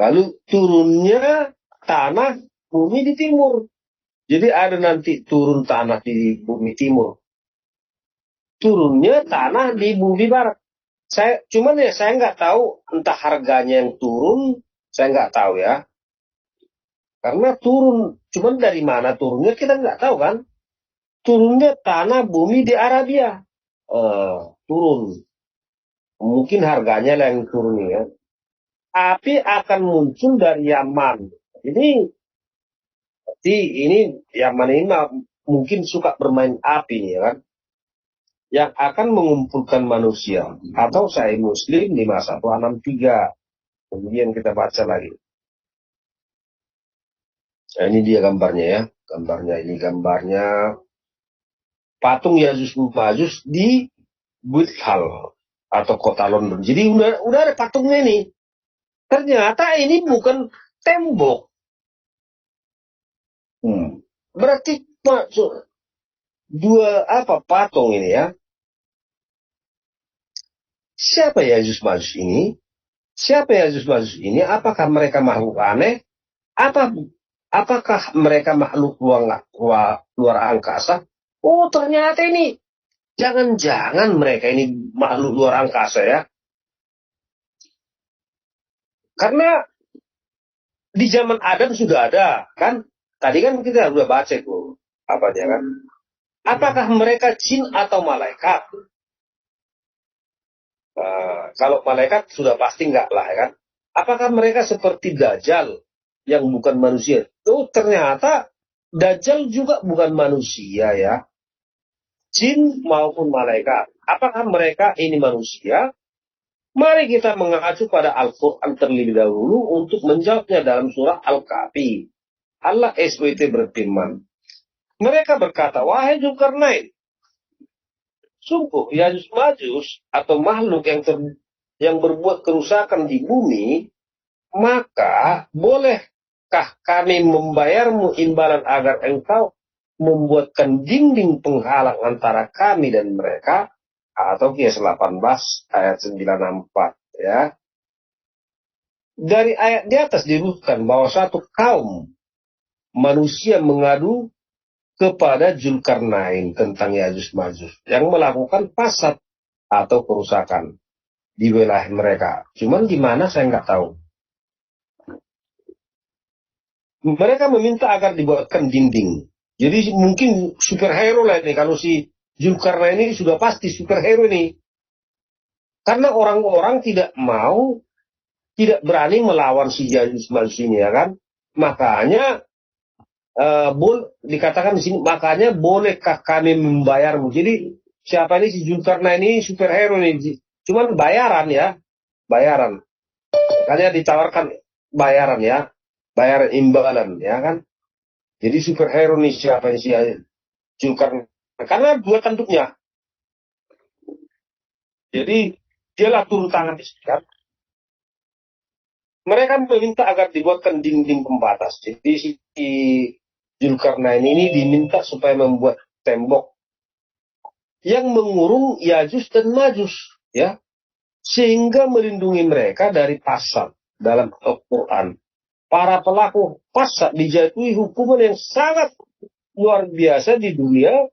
Lalu turunnya tanah bumi di timur. Jadi ada nanti turun tanah di bumi timur. Turunnya tanah di bumi barat. Saya nggak tahu entah harganya yang turun, saya nggak tahu ya. Karena turun, cuman dari mana turunnya kita nggak tahu kan. Turunnya tanah bumi di Arabia. Turun. Mungkin harganya lah yang turun ya. api akan muncul dari Yaman. Ini Yaman ini mungkin suka bermain api nih, ya kan? Yang akan mengumpulkan manusia. Atau Sahih Muslim 5163. Kemudian kita baca lagi. Nah, ini dia gambarnya ya. Gambarnya patung Yajuj Majus di Whitehall atau kota London. Jadi udah ada patungnya nih. Ternyata ini bukan tembok. Berarti maksud dua patung ini ya. Siapa Yajuj Majus ini? Apakah mereka makhluk aneh? Apakah mereka makhluk luar angkasa? Oh, ternyata ini jangan-jangan mereka ini makhluk luar angkasa ya. Karena di zaman Adam sudah ada, kan? Tadi kan kita sudah baca itu apa dia kan? Apakah mereka jin atau malaikat? Kalau malaikat sudah pasti enggak lah ya kan. Apakah mereka seperti Dajjal yang bukan manusia? Oh, ternyata Dajjal juga bukan manusia ya. Jin maupun malaikat. Apakah mereka ini manusia? Mari kita mengacu pada Al-Quran terlebih dahulu untuk menjawabnya dalam surah Al-Kahfi. Allah SWT berfirman. Mereka berkata, wahai Zulkarnain, sungguh Yajuj Majus atau makhluk yang berbuat kerusakan di bumi, maka bolehkah kami membayarmu imbalan agar engkau membuatkan dinding penghalang antara kami dan mereka? Atau Qiyas 18 ayat 94 ya. Dari ayat di atas disebutkan bahwa satu kaum manusia mengadu kepada Zulkarnain tentang Yajuj Majus yang melakukan fasad atau kerusakan di wilayah mereka. Cuman di mana saya nggak tahu. Mereka meminta agar dibuatkan dinding. Jadi mungkin superhero lah ini. Kalau si Zulkarnain ini sudah pasti superhero ini. Karena orang-orang tidak berani melawan si Yajuj Majus ini ya kan. Makanya dikatakan di sini, makanya bolehkah kami membayarmu? Jadi siapa ini si Zulkarnain ini superhero ini, cuman bayaran ya, bayaran. Makanya ditawarkan bayaran ya, bayaran imbalan ya kan. Jadi superhero nih siapa ini si Zulkarnain? Karena dua tanduknya. Jadi dialah turun tangan di sini kan. Mereka meminta agar dibuatkan dinding pembatas. Jadi si Zulkarnain ini diminta supaya membuat tembok yang mengurung Yajuj dan Majus ya, sehingga melindungi mereka dari fasad. Dalam Al-Quran para pelaku fasad dijatuhi hukuman yang sangat luar biasa di dunia,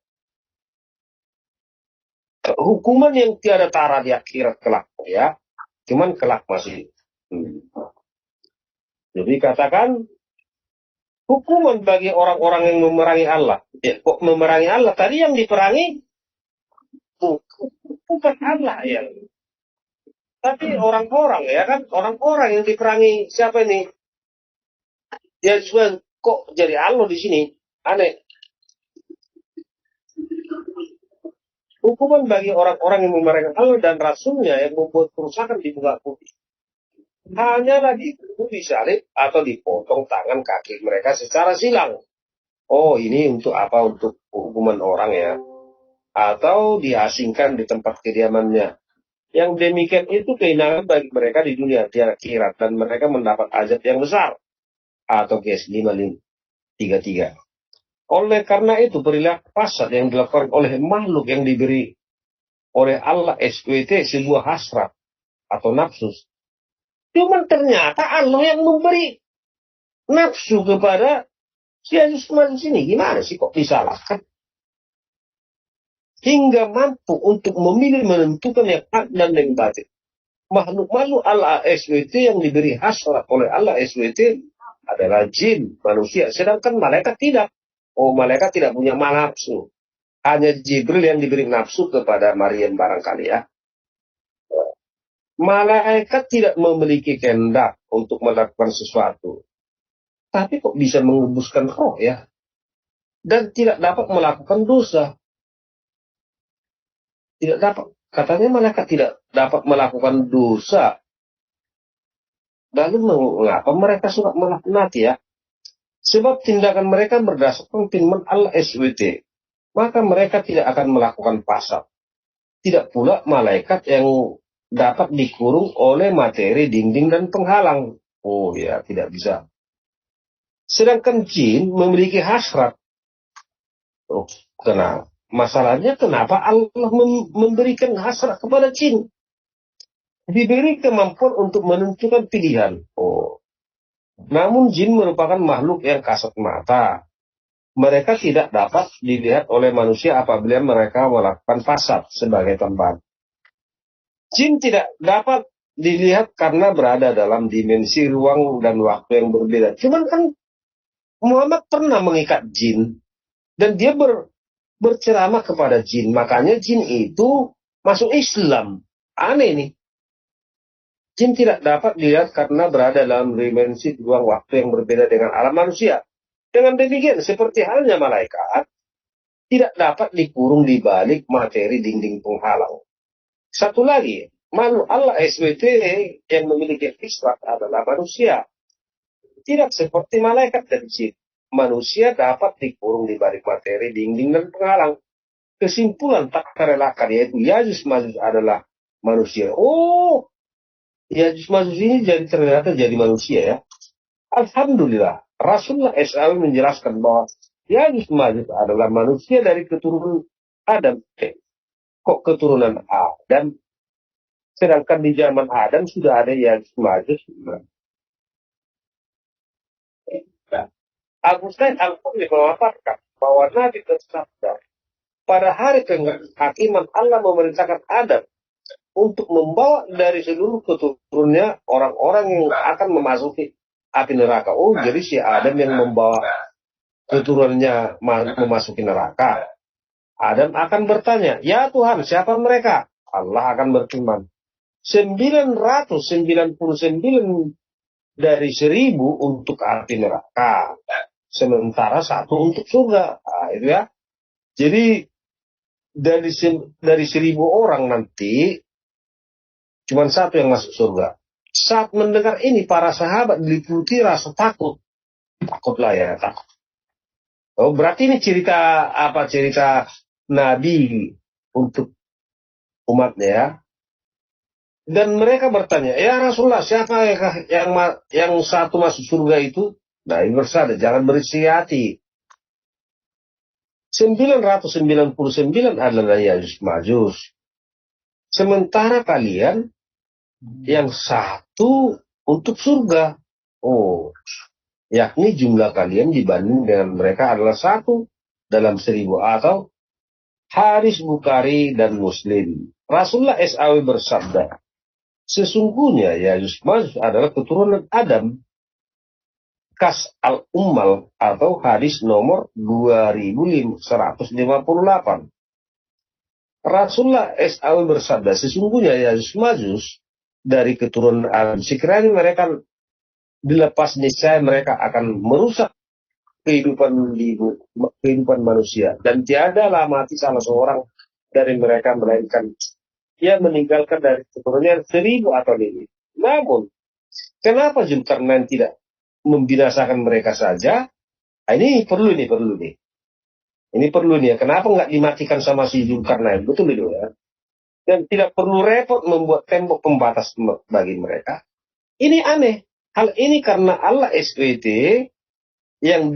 hukuman yang tiada tara di akhirat kelak ya, cuman kelak masih jadi katakan hukuman bagi orang-orang yang memerangi Allah. Ya, kok memerangi Allah? Tadi yang diperangi bukan Allah ya. Tapi orang-orang ya kan, orang-orang yang diperangi siapa ini? Ya kok jadi Allah di sini? Aneh. Hukuman bagi orang-orang yang memerangi Allah dan Rasulnya yang membuat kerusakan di muka bumi. Hanyalah disalib atau dipotong tangan kaki mereka secara silang. Oh, ini untuk apa? Untuk hukuman orang ya. Atau diasingkan di tempat kediamannya. Yang demikian itu kehinaan bagi mereka di dunia di akhirat, dan mereka mendapat azab yang besar. Atau Qiyas 5:33. Oleh karena itu perilaku fasad yang dilakukan oleh makhluk yang diberi oleh Allah SWT sebuah hasrat atau nafsu. Cuman ternyata Allah yang memberi nafsu kepada si Yajuj Majus ini. Gimana sih kok disalahkan? Hingga mampu untuk memilih menentukan yang hak dan yang batil. Makhluk-makhluk Allah SWT yang diberi hasrat oleh Allah SWT adalah jin, manusia. Sedangkan malaikat tidak. Oh, malaikat tidak punya nafsu. Hanya Jibril yang diberi nafsu kepada Maryam barangkali ya. malaikat tidak memiliki kehendak untuk melakukan sesuatu. Tapi kok bisa mengembuskan roh ya? Dan tidak dapat melakukan dosa. Tidak dapat. Katanya malaikat tidak dapat melakukan dosa. Lalu mengapa mereka suka melaknati ya? Sebab tindakan mereka berdasarkan firman Allah SWT. Maka mereka tidak akan melakukan pasal. Tidak pula malaikat yang dapat dikurung oleh materi, dinding, dan penghalang. Oh ya, tidak bisa. Sedangkan jin memiliki hasrat. Oh, kenapa? Masalahnya kenapa Allah memberikan hasrat kepada jin? Diberi kemampuan untuk menentukan pilihan. Oh. Namun jin merupakan makhluk yang kasat mata. Mereka tidak dapat dilihat oleh manusia apabila mereka melakukan fasad sebagai tempat. Jin tidak dapat dilihat karena berada dalam dimensi ruang dan waktu yang berbeda. Cuman kan Muhammad pernah mengikat jin. Dan dia berceramah kepada jin. Makanya jin itu masuk Islam. Aneh nih. Jin tidak dapat dilihat karena berada dalam dimensi ruang waktu yang berbeda dengan alam manusia. Dengan demikian, seperti halnya malaikat, tidak dapat dikurung di balik materi dinding penghalang. Satu lagi, makhluk Allah SWT yang memiliki hasrat adalah manusia. Tidak seperti malaikat dan jin. Manusia dapat dikurung di balik materi, dinding, dan penghalang. Kesimpulan tak terelakkan yaitu Yajuj Majuj adalah manusia. Oh, Yajuj Majuj ini ternyata jadi manusia ya. Alhamdulillah, Rasulullah SAW menjelaskan bahwa Yajuj Majuj adalah manusia dari keturunan Adam. Kok keturunan Adam? Sedangkan di zaman Adam sudah ada Yajuj Majuj. Abu Said Al-Khudri memaparkan bahwa Nabi bersabda, pada hari penghakiman Allah memerintahkan Adam untuk membawa dari seluruh keturunannya orang-orang yang akan memasuki api neraka. Oh, jadi si Adam yang membawa keturunannya memasuki neraka. Adam akan bertanya, ya Tuhan, siapa mereka? Allah akan berfirman, 999 dari 1000 untuk api neraka, sementara 1 untuk surga. Nah, itu ya. Jadi dari 1000 orang nanti cuma 1 yang masuk surga. Saat mendengar ini, para sahabat diliputi rasa takut. Takutlah ya, takut. Oh, berarti ini cerita Nabi untuk umatnya ya. Dan mereka bertanya, ya Rasulullah, siapa yang 1 masuk surga itu? Nah, ini bersabda, jangan berisi hati. 999 adalah Yajuj Majuj. Sementara kalian yang 1 untuk surga. Oh, yakni jumlah kalian dibanding dengan mereka adalah 1 dalam 1000 atau Hadis Bukhari dan Muslim. Rasulullah SAW bersabda, sesungguhnya Yajuj Majuj adalah keturunan Adam. Kas al-Ummal atau hadis nomor 2158. Rasulullah SAW bersabda, sesungguhnya Yajuj Majuj dari keturunan Adam. Sekiranya mereka dilepas, niscaya mereka akan merusak kehidupan manusia. Dan tiadalah mati salah seorang dari mereka melainkan ia meninggalkan dari keturunan 1000 atau lebih. Namun, kenapa Zulkarnain tidak membinasakan mereka saja? Nah, ini perlu nih. Ini perlu nih ya. Kenapa nggak dimatikan sama si Zulkarnain? Betul itu ya. Dan tidak perlu repot membuat tembok pembatas bagi mereka. Ini aneh. Hal ini karena Allah SWT yang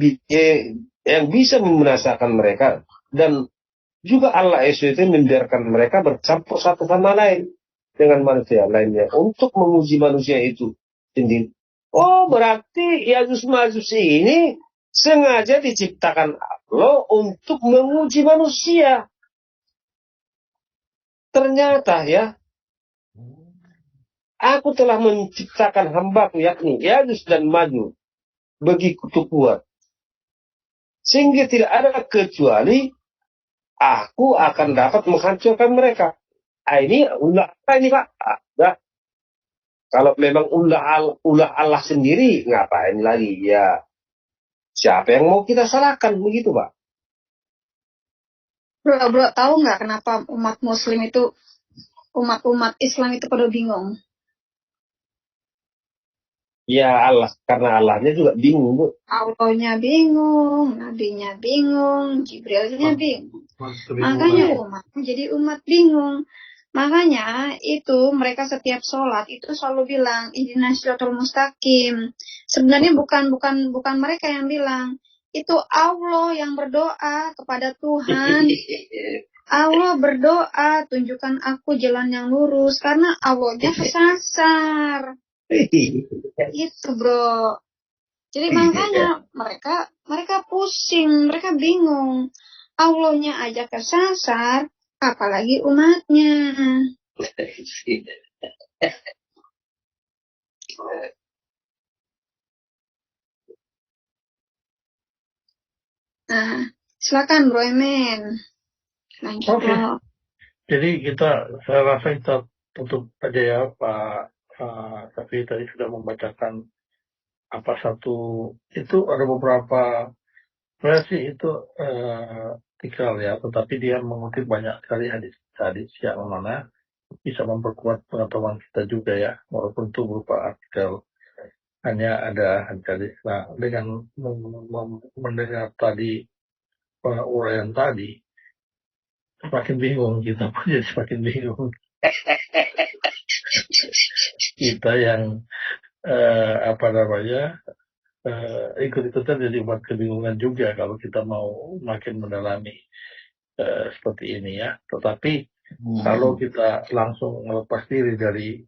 bisa membinasakan mereka, dan juga Allah SWT membiarkan mereka bercampur satu sama lain dengan manusia lainnya untuk menguji manusia itu sendiri. Oh, berarti Yajuj Majuj ini sengaja diciptakan Allah untuk menguji manusia. Ternyata ya, aku telah menciptakan hambaku yakni Yajuj dan Majuj begitu kuat, sehingga tidak ada kecuali aku akan dapat menghancurkan mereka. Ini Pak. Kalau memang ulah Allah sendiri, ngapain lagi? Ya, siapa yang mau kita salahkan begitu, Pak? Bro, tahu nggak kenapa umat Muslim itu, umat Islam itu pada bingung? Ya Allah, karena Allahnya juga bingung, Bu. Allahnya bingung, nabinya bingung, Jibrilnya bingung. Makanya umatnya jadi umat bingung. Makanya itu mereka setiap sholat itu selalu bilang ihdinas siratal mustaqim. Sebenarnya bukan mereka yang bilang. Itu Allah yang berdoa kepada Tuhan. Allah berdoa, tunjukkan aku jalan yang lurus. Karena Allahnya kesasar. Itu bro. Jadi makanya mereka pusing, mereka bingung. Allahnya aja kesasar, apalagi umatnya. Nah, silakan Bro Emen. Lanjut. Oke. Jadi saya rasa kita tutup aja ya Pak. Tapi tadi sudah membacakan itu ada beberapa versi itu artikel ya, tetapi dia mengutip banyak sekali hadis yang mana bisa memperkuat pengetahuan kita juga ya, walaupun itu berupa artikel, hanya ada hadis. Nah, dengan mendengar tadi uraian tadi, semakin bingung kita pun jadi semakin bingung. Kita yang ikut-ikutan jadi buat kebingungan juga kalau kita mau makin mendalami seperti ini ya. Tetapi kalau kita langsung melepas diri dari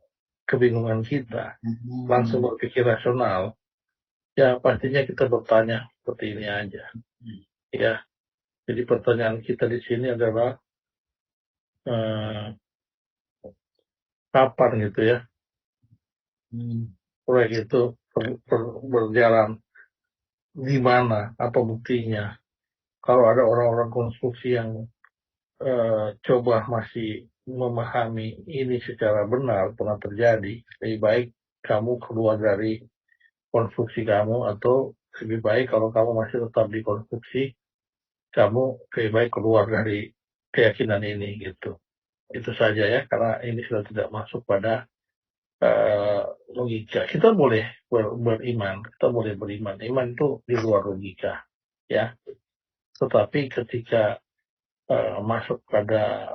kebingungan kita, langsung berpikir rasional, ya pastinya kita bertanya seperti ini aja. Ya, jadi pertanyaan kita di sini adalah kapan gitu ya proyek itu berjalan, di mana, apa buktinya. Kalau ada orang-orang konstruksi yang coba masih memahami ini secara benar pernah terjadi, lebih baik kamu keluar dari konstruksi kamu, atau lebih baik kalau kamu masih tetap di konstruksi, kamu lebih baik keluar dari keyakinan ini gitu. Itu saja ya, karena ini sudah tidak masuk pada logika. Kita boleh beriman, kita boleh beriman. Iman itu di luar logika, ya. Tetapi ketika masuk pada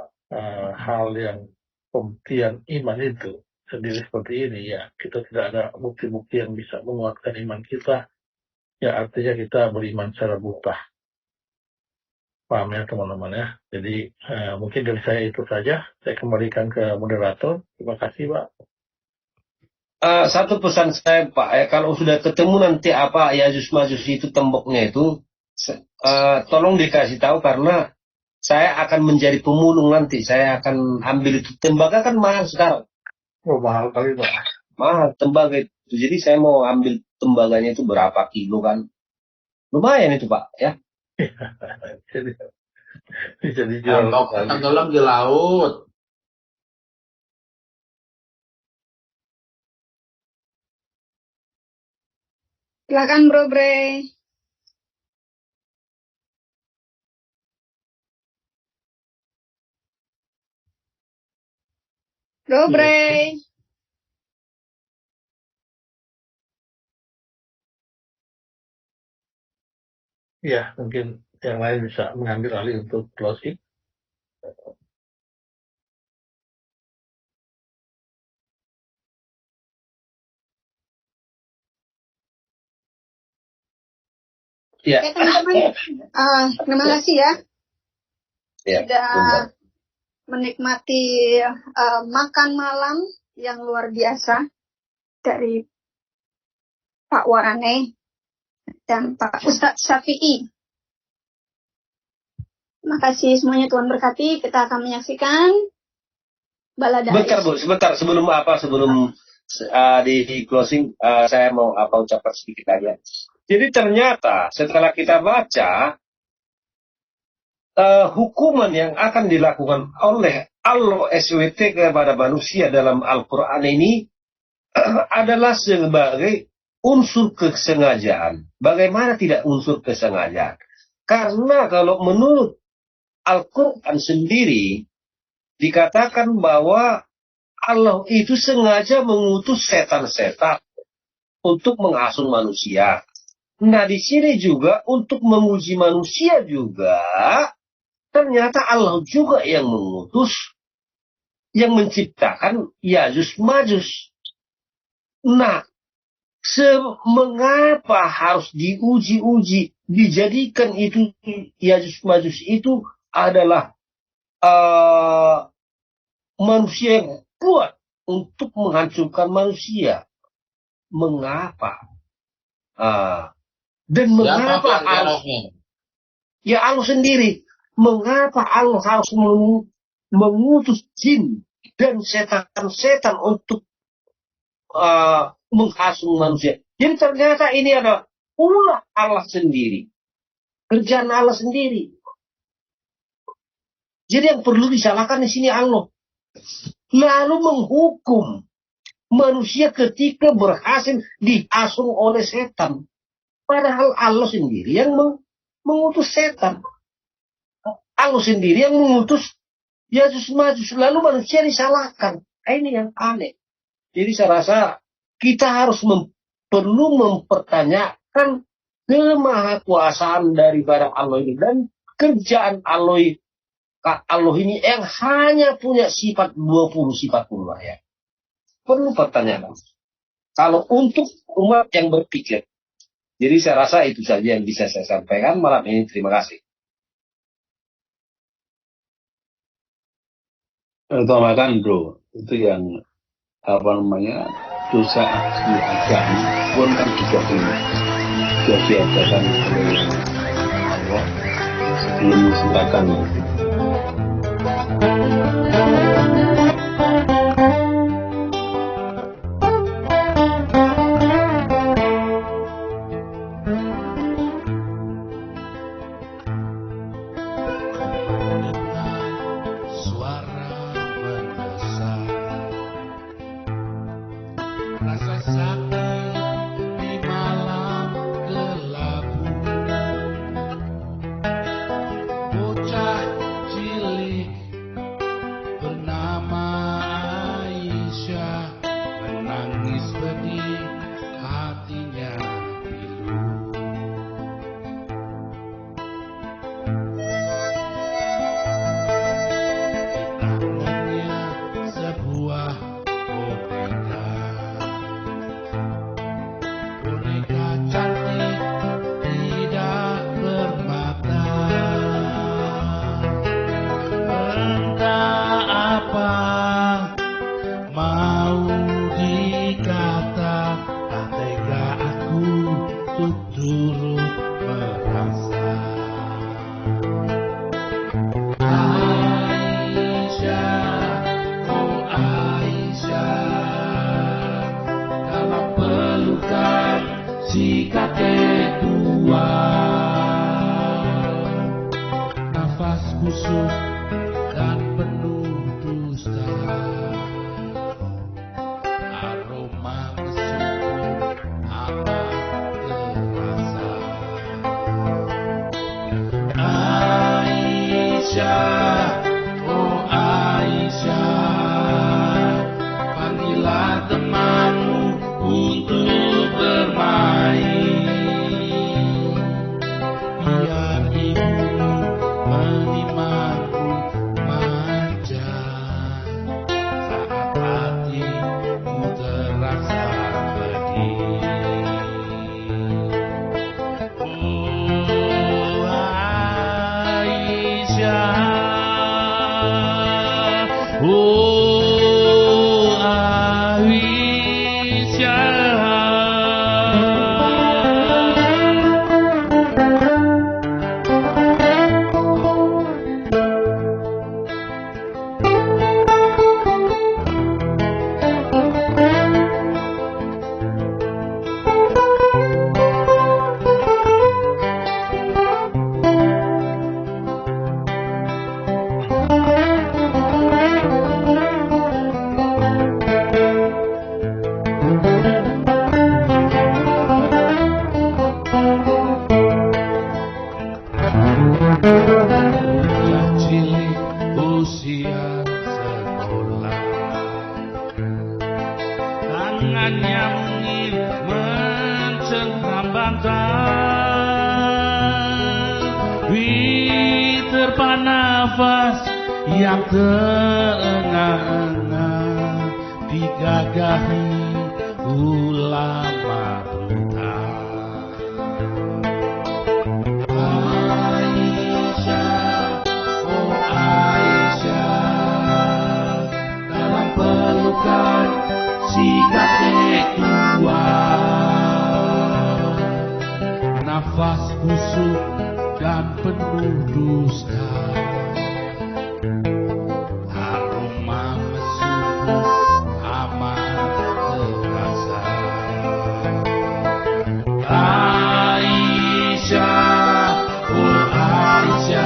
hal yang pembuktian iman itu sendiri seperti ini, ya kita tidak ada bukti-bukti yang bisa menguatkan iman kita, ya artinya kita beriman secara buta. Paham ya teman-teman ya. Jadi mungkin dari saya itu saja. Saya kembalikan ke moderator. Terima kasih Pak. Satu pesan saya Pak, kalau sudah ketemu nanti Yajuj Majuj itu temboknya itu, tolong dikasih tahu karena saya akan menjadi pemulung nanti. Saya akan ambil itu. Tembaga kan mahal sekarang. Oh mahal kali Pak. Mahal tembaga itu. Jadi saya mau ambil tembaganya itu berapa kilo kan. Lumayan itu Pak ya. Jadi bisa dijual. Tenggelam di laut. Silakan Bro Bre. Bro Bre. Ya, mungkin yang lain bisa mengambil alih untuk closing. Ya teman-teman, terima kasih ya. Sudah menikmati makan malam yang luar biasa dari Pak Warane dan Pak Ustadz Syafi'i. Terima kasih semuanya, Tuhan berkati. Kita akan menyaksikan balada. Sebentar sebelum di closing saya mau ucapkan sedikit aja. Jadi ternyata setelah kita baca hukuman yang akan dilakukan oleh Allah SWT kepada manusia dalam Al-Quran ini adalah sebagai unsur kesengajaan. Bagaimana tidak unsur kesengajaan? Karena kalau menurut Al-Quran sendiri dikatakan bahwa Allah itu sengaja mengutus setan-setan untuk menghasut manusia. Nah, di sini juga untuk menguji manusia juga, ternyata Allah juga yang mengutus, yang menciptakan Yajuj Majuj. Nah, mengapa harus diuji-uji, dijadikan itu Yajuj Majuj itu adalah manusia yang kuat untuk menghancurkan manusia? Mengapa? Dan mengapa Allah? Ya Allah sendiri. Mengapa Allah harus mengutus jin dan setan-setan untuk menghasut manusia? Jadi ternyata ini adalah ulah Allah sendiri, kerjaan Allah sendiri. Jadi yang perlu disalahkan di sini Allah, lalu menghukum manusia ketika berhasil dihasut oleh setan. Padahal Allah sendiri yang mengutus setan. Allah sendiri yang mengutus Yajuj Majuj, lalu manusia disalahkan. Ini yang aneh. Jadi saya rasa kita harus perlu mempertanyakan kemahakuasaan daripada Allah ini dan kerjaan Allah ini yang hanya punya sifat 20 sifat pula ya. Perlu pertanyaan. Kalau untuk umat yang berpikir. Jadi saya rasa itu saja yang bisa saya sampaikan malam ini. Terima kasih. Utamakan bro, itu yang dosa asli agama pun kan juga diadakan oleh Allah sebelum menciptakan itu. Aisyah yang terengah-engah digagahi ulama buta. Aisyah, oh Aisyah, dalam pelukan si kakek tua, nafas busuk dan penuh dusta, aroma mesum amat terasa. Aisyah, oh Aisyah,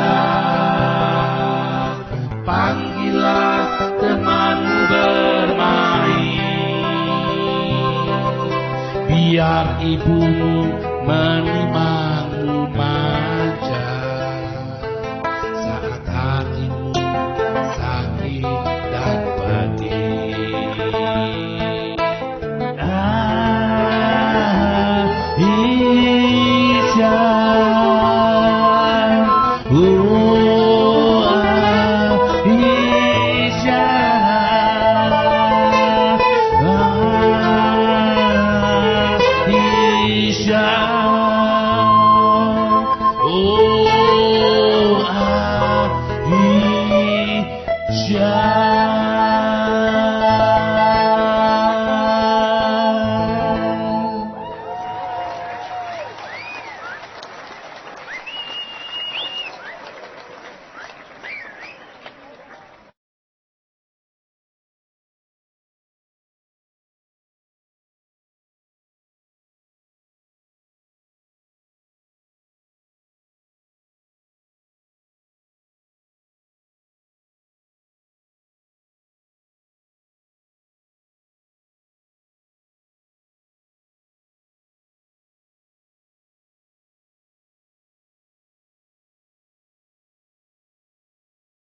panggillah temanmu bermain, biar ibumu menimang